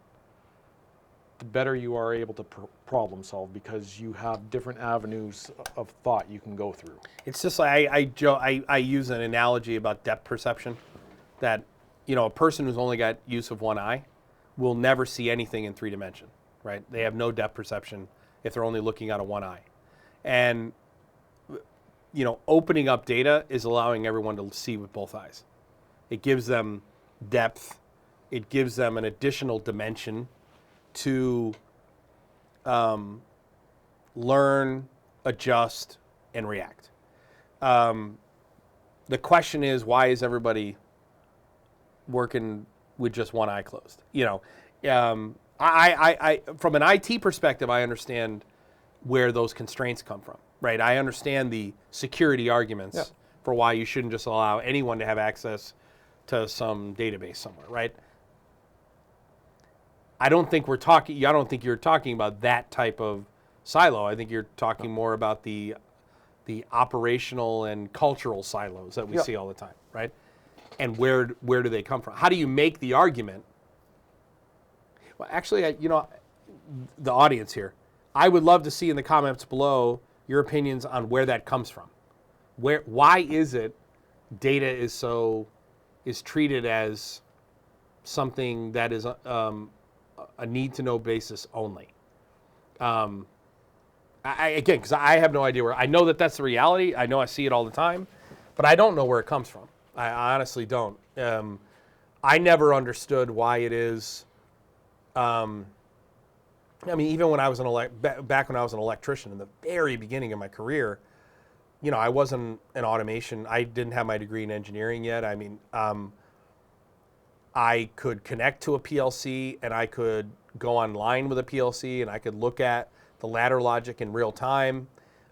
the better you are able to problem solve because you have different avenues of thought you can go through. It's just like I use an analogy about depth perception, that a person who's only got use of one eye will never see anything in 3 dimension, right? They have no depth perception if they're only looking out of one eye. And opening up data is allowing everyone to see with both eyes. It gives them depth. It gives them an additional dimension to learn, adjust, and react. The question is, why is everybody working with just one eye closed? I from an IT perspective, I understand where those constraints come from, right? I understand the security arguments for why you shouldn't just allow anyone to have access to some database somewhere, right? I don't think you're talking about that type of silo. I think you're talking more about the operational and cultural silos that we see all the time, right? And where do they come from? How do you make the argument? Well, actually, the audience here, I would love to see in the comments below your opinions on where that comes from. Why is it data is treated as something that is a need-to-know basis only? Again, because I have no idea where. I know that that's the reality. I know I see it all the time, but I don't know where it comes from. I honestly don't. I never understood why it is. Even when I was back when I was an electrician in the very beginning of my career, I wasn't an automation. I didn't have my degree in engineering yet. I could connect to a PLC and I could go online with a PLC and I could look at the ladder logic in real time.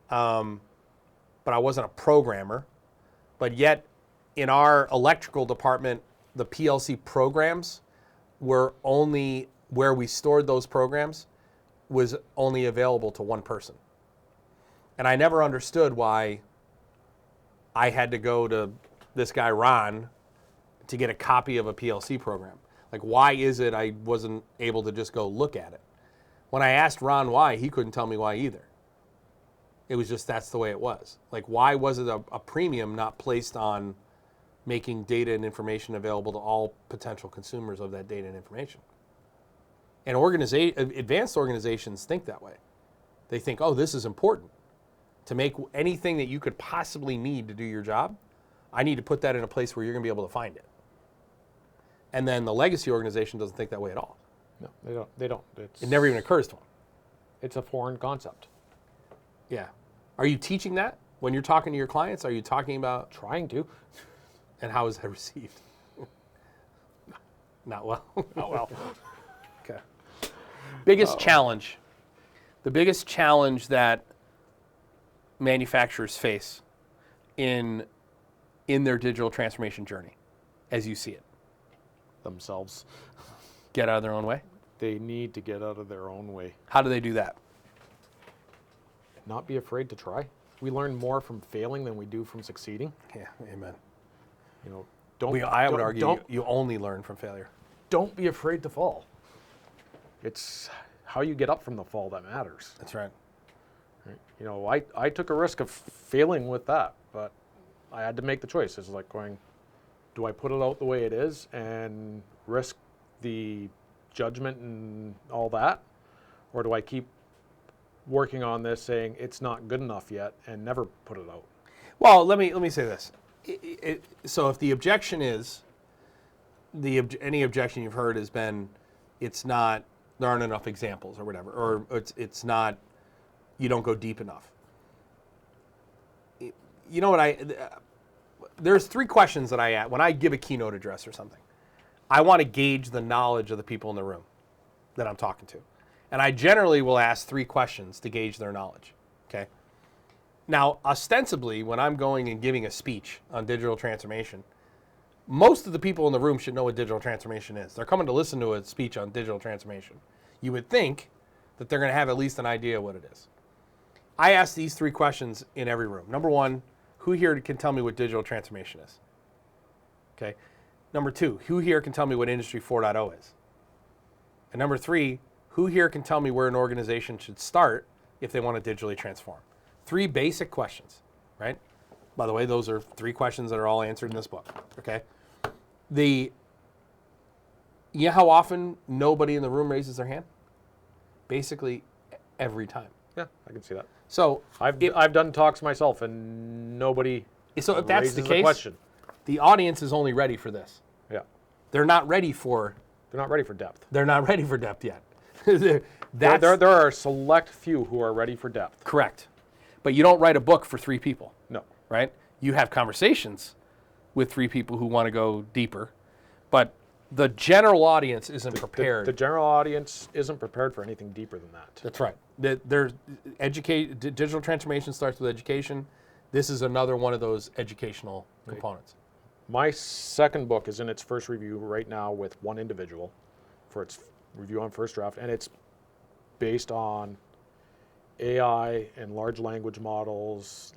But I wasn't a programmer. But yet, in our electrical department, the PLC programs were only, where we stored those programs was only available to one person. And I never understood why I had to go to this guy, Ron, to get a copy of a PLC program. Like, why is it I wasn't able to just go look at it? When I asked Ron why, he couldn't tell me why either. It was just, that's the way it was. Like, why was it a premium not placed on making data and information available to all potential consumers of that data and information? And advanced organizations think that way. They think, oh, this is important. To make anything that you could possibly need to do your job, I need to put that in a place where you're going to be able to find it. And then the legacy organization doesn't think that way at all. No, they don't. It never even occurs to them. It's a foreign concept. Yeah. Are you teaching that when you're talking to your clients? Are you talking about? Trying to. And how is that received? Not well. Not well. Okay. Biggest challenge. The biggest challenge that manufacturers face in their digital transformation journey, as you see it? Themselves. Get out of their own way? They need to get out of their own way. How do they do that? Not be afraid to try. We learn more from failing than we do from succeeding. Yeah, amen. I would argue you only learn from failure. Don't be afraid to fall. It's how you get up from the fall that matters. That's right. I took a risk of failing with that, but I had to make the choice. It's like going, do I put it out the way it is and risk the judgment and all that? Or do I keep working on this saying it's not good enough yet and never put it out? Well, let me say this. So if the objection is, any objection you've heard has been, there aren't enough examples or whatever, or it's not, you don't go deep enough. You know what there's three questions that I ask when I give a keynote address or something. I want to gauge the knowledge of the people in the room that I'm talking to. And I generally will ask three questions to gauge their knowledge, okay? Now, ostensibly, when I'm going and giving a speech on digital transformation, most of the people in the room should know what digital transformation is. They're coming to listen to a speech on digital transformation. You would think that they're going to have at least an idea of what it is. I ask these three questions in every room. Number one, who here can tell me what digital transformation is? Okay. Number two, who here can tell me what Industry 4.0 is? And number three, who here can tell me where an organization should start if they want to digitally transform? Three basic questions, right? By the way, those are three questions that are all answered in this book, okay? You know how often nobody in the room raises their hand? Basically, every time. Yeah, I can see that. So I've done talks myself, and nobody. So if that's the case, question. The audience is only ready for this. Yeah. They're not ready for. They're not ready for depth. They're not ready for depth yet. There are a select few who are ready for depth. Correct. But you don't write a book for three people. No. Right? You have conversations with three people who want to go deeper. But the general audience isn't prepared. The general audience isn't prepared for anything deeper than that. That's right. Digital transformation starts with education. This is another one of those educational components. My second book is in its first review right now with one individual for its review on first draft, and it's based on AI and large language models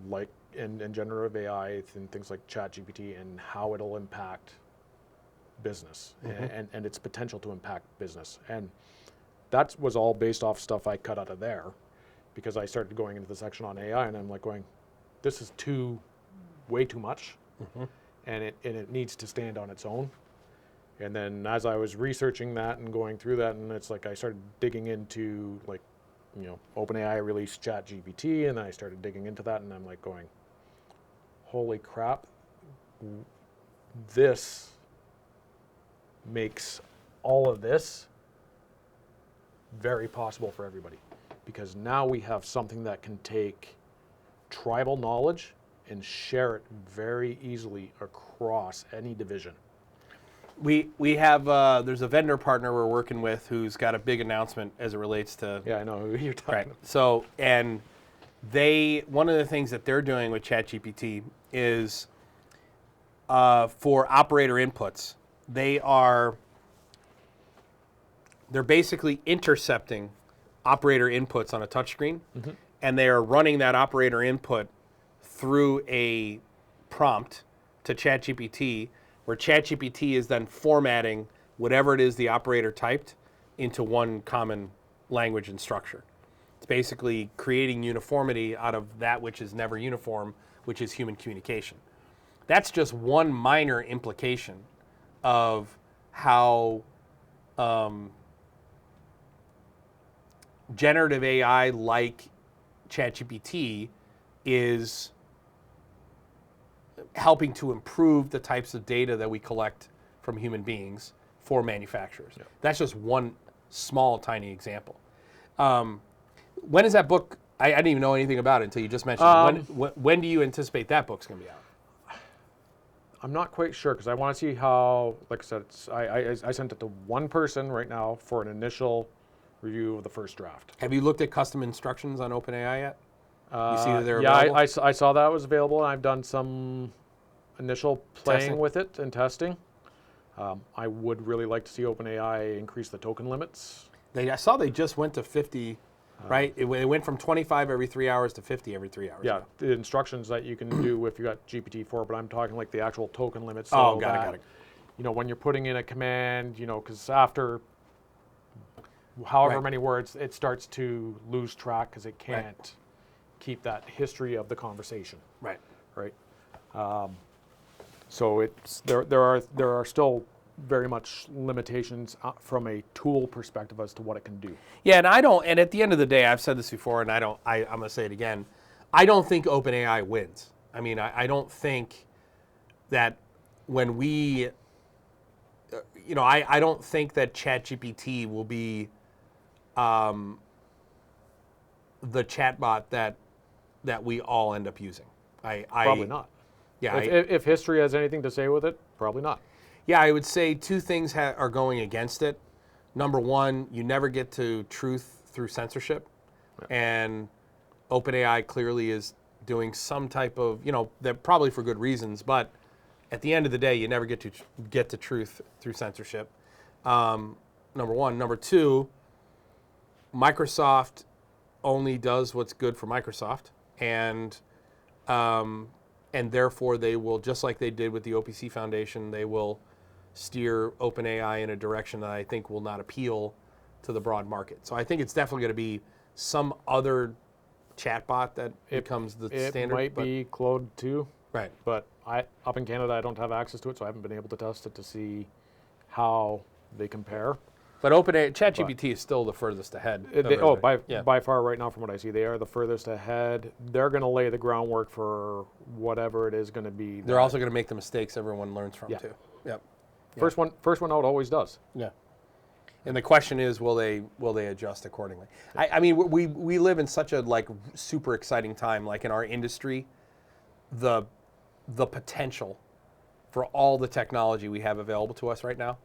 like and generative AI and things like ChatGPT and how it'll impact business and its potential to impact business. And that was all based off stuff I cut out of there because I started going into the section on AI and I'm like going, this is way too much and it needs to stand on its own. And then as I was researching that and going through that, and it's like I started digging into like, you know, OpenAI released ChatGPT, and then I started digging into that, and I'm like going, holy crap, this makes all of this very possible for everybody. Because now we have something that can take tribal knowledge and share it very easily across any division. We have, there's a vendor partner we're working with who's got a big announcement as it relates to. Yeah, I know who you're talking about. So, and one of the things that they're doing with ChatGPT is for operator inputs, they're basically intercepting operator inputs on a touchscreen, and they are running that operator input through a prompt to ChatGPT, where ChatGPT is then formatting whatever it is the operator typed into one common language and structure. It's basically creating uniformity out of that which is never uniform, which is human communication. That's just one minor implication of how generative AI like ChatGPT is helping to improve the types of data that we collect from human beings for manufacturers. Yeah. That's just one small, tiny example. When is that book? I didn't even know anything about it until you just mentioned it. When do you anticipate that book's going to be out? I'm not quite sure because I want to see how, like I said, I sent it to one person right now for an initial review of the first draft. Have you looked at custom instructions on OpenAI yet? You see that they're available? Yeah, I saw that was available, and I've done some initial playing with it and testing. I would really like to see OpenAI increase the token limits. I saw they just went to 50, right? It went from 25 every 3 hours to 50 every 3 hours. Yeah, the instructions that you can do if you got GPT-4, but I'm talking like the actual token limits. So got it. You know, when you're putting in a command, you know, because after however many words, it starts to lose track because it can't keep that history of the conversation. Right. So there are still very much limitations from a tool perspective as to what it can do. Yeah, and at the end of the day, I've said this before, and I'm going to say it again. I don't think OpenAI wins. I mean, I don't think that when we, I don't think that ChatGPT will be the chatbot that we all end up using. Probably not. Yeah. If history has anything to say with it, probably not. Yeah, I would say two things are going against it. Number one, you never get to truth through censorship. And OpenAI clearly is doing some type of, that probably for good reasons, but at the end of the day, you never get to truth through censorship. Number one. Number two, Microsoft only does what's good for Microsoft, and therefore they will, just like they did with the OPC Foundation, they will steer OpenAI in a direction that I think will not appeal to the broad market. So I think it's definitely going to be some other chatbot that becomes the standard. It might be Claude 2. Right. But up in Canada, I don't have access to it, so I haven't been able to test it to see how they compare. But ChatGPT is still the furthest ahead. By far right now from what I see, they are the furthest ahead. They're going to lay the groundwork for whatever it is going to be. They're also going to make the mistakes everyone learns from too. Yep. First one out always does. Yeah. And the question is, will they adjust accordingly? I mean, we live in such a super exciting time, like in our industry, the potential for all the technology we have available to us right now,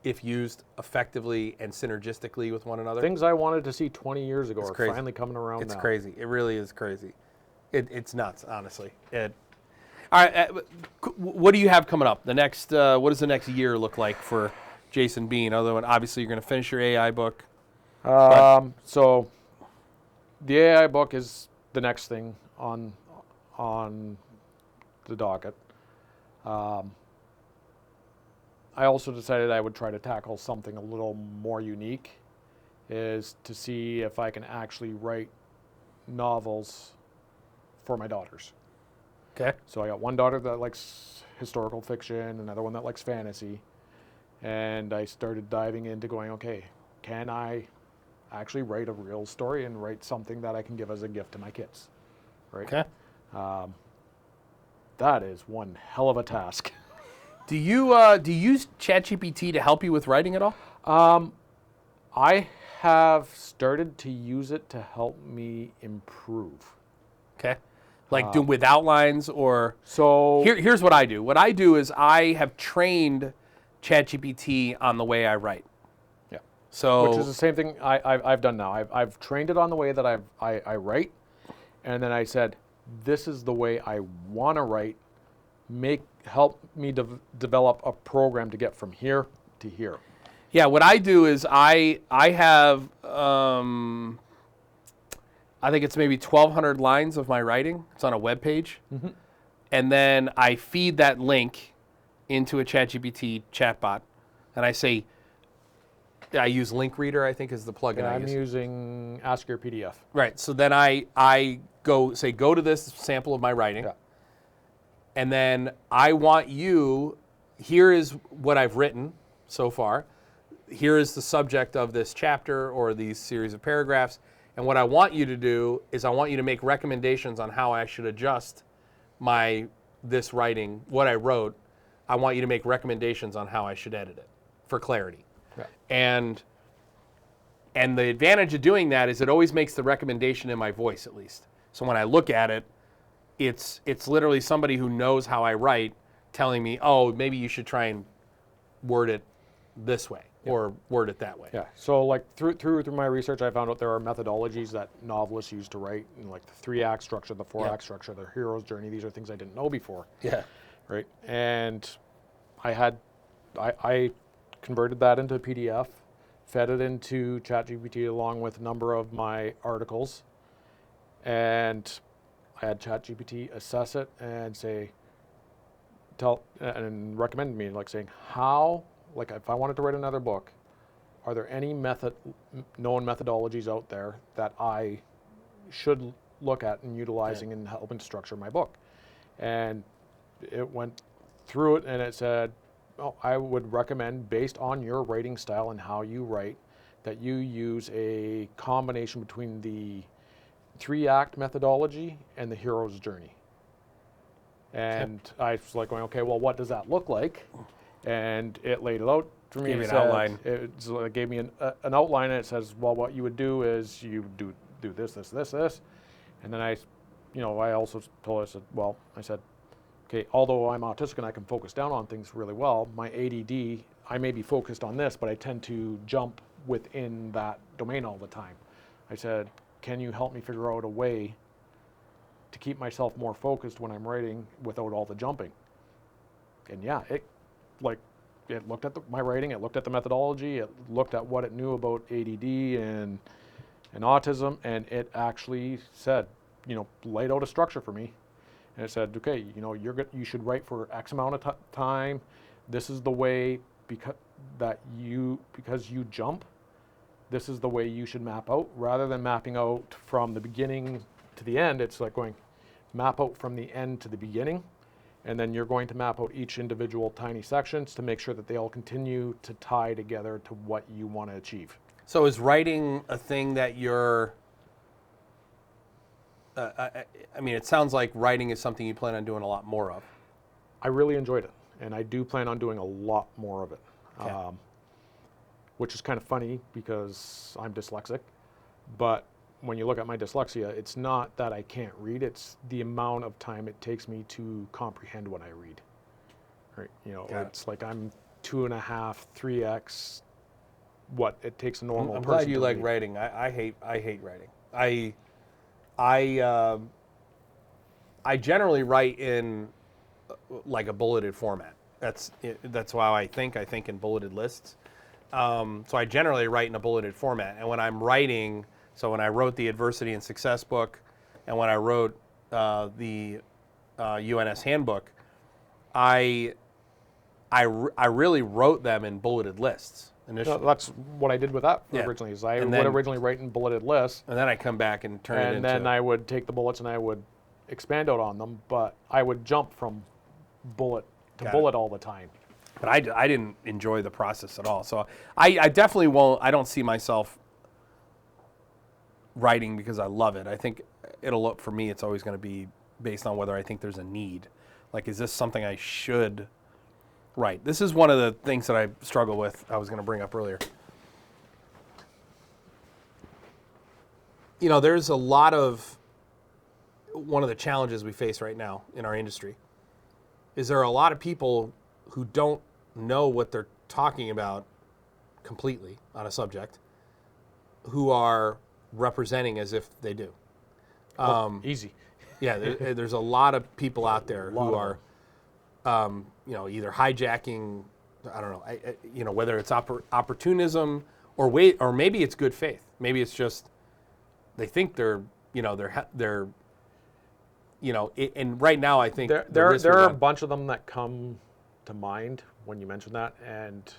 if used effectively and synergistically with one another. Things I wanted to see 20 years ago are crazy. finally coming around It's now. crazy. It really is crazy. It's nuts, honestly. All right, what do you have coming up? The next, what does the next year look like for Jason Bean? Other than obviously you're going to finish your AI book. So the AI book is the next thing on the docket. I also decided I would try to tackle something a little more unique, is to see if I can actually write novels for my daughters. Okay. So I got one daughter that likes historical fiction, another one that likes fantasy, and I started diving into going, okay, can I actually write a real story and write something that I can give as a gift to my kids, right? Okay. That is one hell of a task. Do you use ChatGPT to help you with writing at all? I have started to use it to help me improve. Okay. Like do with outlines or So here's what I do. What I do is I have trained ChatGPT on the way I write. yeah, So which is the same thing I've done now. I've trained it on the way that I write, and then I said, this is the way I want to write. Help me develop a program to get from here to here. yeah, what I do is I have I think it's maybe 1,200 lines of my writing. It's on a web page, and then I feed that link into a ChatGPT chatbot, and I say, I use Link Reader, I think is the plugin And I I'm use. using Ask Your PDF. Right. So then I go to this sample of my writing, Yeah. and then I want you. Here is what I've written so far. Here is the subject of this chapter or these series of paragraphs. And what I want you to do is I want you to make recommendations on how I should adjust this writing, what I wrote. I want you to make recommendations on how I should edit it for clarity. Yeah. And the advantage of doing that is it always makes the recommendation in my voice, at least. So when I look at it, it's literally somebody who knows how I write telling me, oh, maybe you should try and word it this way or word it that way. Yeah. So like through my research, I found out there are methodologies that novelists use to write, and like the 3-act structure, the 4-act structure, the hero's journey. These are things I didn't know before. Yeah. Right. And I converted that into a PDF, fed it into ChatGPT along with a number of my articles, and I had ChatGPT assess it and and recommend me, like saying how, like if I wanted to write another book, are there any known methodologies out there that I should look at and utilizing in helping structure my book? And it went through it and it said, oh, I would recommend, based on your writing style and how you write, that you use a combination between the 3-act methodology and the hero's journey. And I was like going, okay, well, what does that look like? And it laid it out for me. Gave you It an outline. It gave me an outline, and it says, well, what you would do is you do this, this, this, this. And then I also told her, I said, okay, although I'm autistic and I can focus down on things really well, my ADD, I may be focused on this, but I tend to jump within that domain all the time. I said, can you help me figure out a way to keep myself more focused when I'm writing without all the jumping? And yeah, it looked at my writing, it looked at the methodology, it looked at what it knew about ADD and autism, and it actually said, laid out a structure for me. And it said, okay, you should write for X amount of time. This is the way, because you jump, this is the way you should map out. Rather than mapping out from the beginning to the end, it's like going map out from the end to the beginning. And then you're going to map out each individual tiny sections to make sure that they all continue to tie together to what you want to achieve. So is writing a thing that you're, it sounds like writing is something you plan on doing a lot more of. I really enjoyed it, and I do plan on doing a lot more of it, Okay. Which is kind of funny because I'm dyslexic, but when you look at my dyslexia, it's not that I can't read, it's the amount of time it takes me to comprehend what I read, Right? Got it. It's like I'm 2.5, 3x what it takes a normal I'm person glad you to like read. writing. I hate writing. I I generally write in like a bulleted format. That's why I think in bulleted lists. So I generally write in a bulleted format. And when I'm writing, so when I wrote the Adversity and Success book, and when I wrote the UNS handbook, I really wrote them in bulleted lists initially. That's what I did with that Yeah. originally. Is I And would then- originally write in bulleted lists, And then I come back and turn it and into. then I would take the bullets and I would expand out on them. But I would jump from bullet to Got it. bullet all the time. But I didn't enjoy the process at all. So I definitely won't. I don't see myself writing because I love it. I think it'll look for me. It's always going to be based on whether I think there's a need. Like, is this something I should write? This is one of the things that I struggle with. I was going to bring up earlier. There's a lot of one of the challenges we face right now in our industry is there are a lot of people who don't know what they're talking about completely on a subject who are representing as if they do. Easy. Yeah, there's a lot of people out there who are, either hijacking, I don't know, whether it's opportunism or maybe it's good faith. Maybe it's just they think they're, and right now I think There are a bunch of them that come to mind when you mention that, and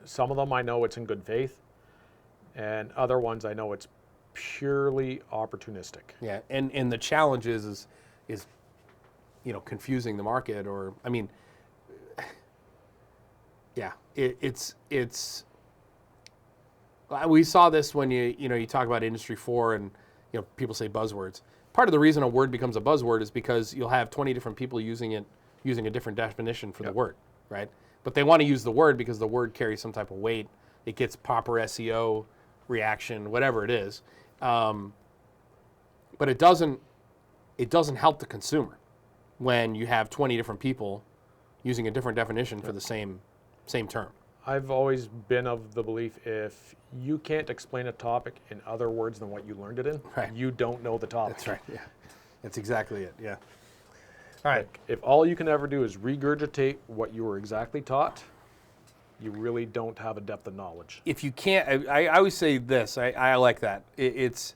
some of them I know it's in good faith, and other ones I know it's purely opportunistic. Yeah, and the challenge is confusing the market, or I mean, yeah, it's we saw this when you talk about Industry 4 and people say buzzwords. Part of the reason a word becomes a buzzword is because you'll have 20 different people using a different definition for the word, right? But they want to use the word because the word carries some type of weight. It gets proper SEO reaction, whatever it is. But it doesn't help the consumer when you have 20 different people using a different definition for the same term. I've always been of the belief if you can't explain a topic in other words than what you learned it in, Right. you don't know the topic. That's right. Yeah, that's exactly it. Yeah. All right. If all you can ever do is regurgitate what you were exactly taught, you really don't have a depth of knowledge. If you can't, I always say this. I like that. It's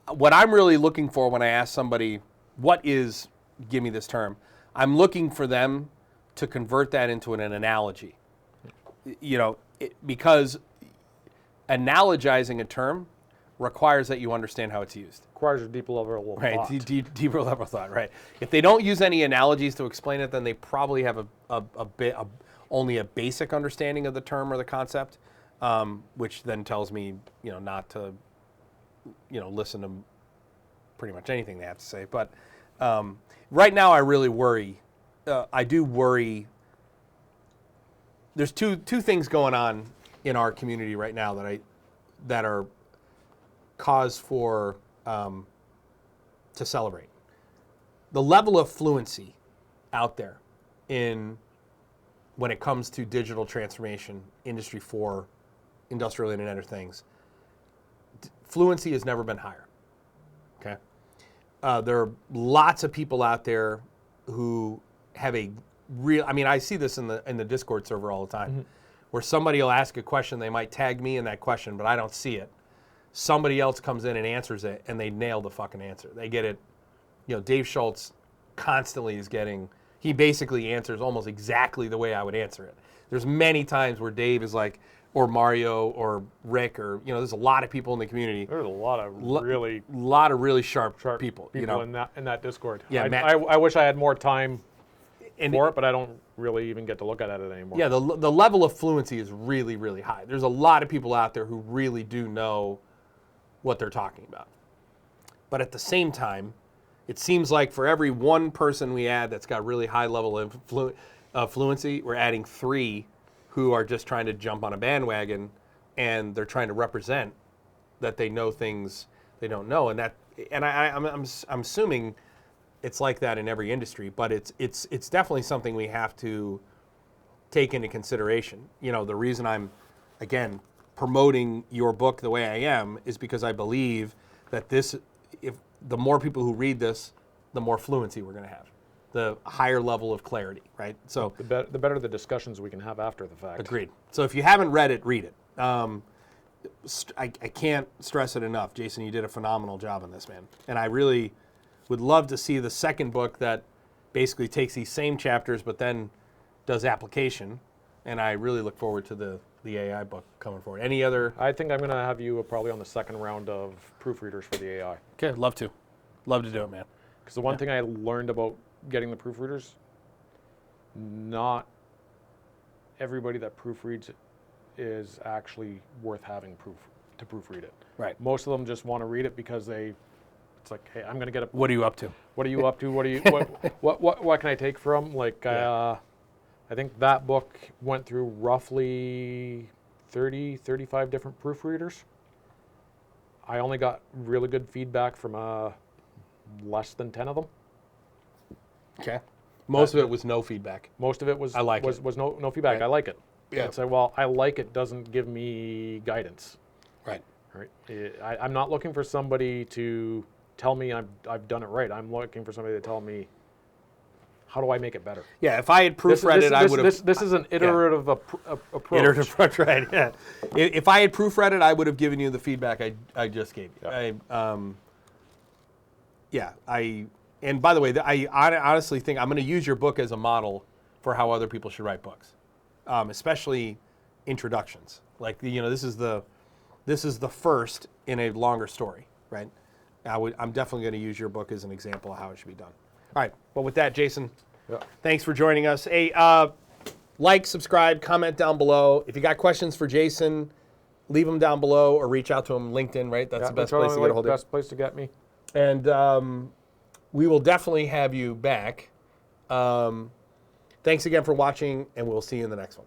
what I'm really looking for when I ask somebody, give me this term. I'm looking for them to convert that into an analogy. Because analogizing a term requires that you understand how it's used. Requires a deeper level of Right, thought. deeper level thought. Right. If they don't use any analogies to explain it, then they probably have only a basic understanding of the term or the concept, which then tells me, not to, listen to pretty much anything they have to say. But right now, I really worry. I do worry. There's two things going on in our community right now that are cause for to celebrate. The level of fluency out there when it comes to digital transformation, Industry 4, industrial Internet of Things, fluency has never been higher. Okay, there are lots of people out there who have a real. I mean, I see this in the Discord server all the time, where somebody will ask a question, they might tag me in that question, but I don't see it. Somebody else comes in and answers it, and they nail the fucking answer. They get it. Dave Schultz constantly is getting. He basically answers almost exactly the way I would answer it. There's many times where Dave is like, or Mario, or Rick, or there's a lot of people in the community. There's a lot of really sharp people. in that Discord. Yeah, I wish I had more time and for it, but I don't really even get to look at it anymore. Yeah, the level of fluency is really, really high. There's a lot of people out there who really do know what they're talking about. But at the same time, it seems like for every one person we add that's got really high level of fluency, we're adding 3 who are just trying to jump on a bandwagon, and they're trying to represent that they know things they don't know, and I'm assuming it's like that in every industry, but it's definitely something we have to take into consideration. You know, the reason I'm, again, promoting your book the way I am is because I believe that if the more people who read this, the more fluency we're going to have, the higher level of clarity, right? So The better the discussions we can have after the fact. agreed. So if you haven't read it, read it. I can't stress it enough. Jason, you did a phenomenal job on this, man. And I really would love to see the second book that basically takes these same chapters but then does application. And I really look forward to the AI book coming forward. Any other? I think I'm going to have you probably on the second round of proofreaders for the AI. Okay, love to. Love to do it, man. Because the one thing I learned about getting the proofreaders, not everybody that proofreads is actually worth having to proofread it. Right. Most of them just want to read it because it's like, hey, I'm going to get a. What are you up to? What are you up to? What can I take from? Like, I think that book went through roughly 30, 35 different proofreaders. I only got really good feedback from less than 10 of them. Okay. Most of it was no feedback. Most of it was I like it. was no feedback. Right. I like it. Yeah. It's like, well, I like it doesn't give me guidance. Right. Right. I'm not looking for somebody to tell me I've done it right. I'm looking for somebody to tell me, how do I make it better? Yeah, if I had proofread it, I would have. This is an iterative approach. Iterative approach, right? Yeah. If I had proofread it, I would have given you the feedback I just gave you. Yeah. And by the way, I honestly think I'm going to use your book as a model for how other people should write books, especially introductions. Like, you know, this is the first in a longer story, right? I'm definitely going to use your book as an example of how it should be done. All right. Well, with that, Jason, thanks for joining us. Hey, like, subscribe, comment down below. If you got questions for Jason, leave them down below or reach out to him. LinkedIn, right? That's the best place to get a hold of you. Best place to get me. And we will definitely have you back. Thanks again for watching, and we'll see you in the next one.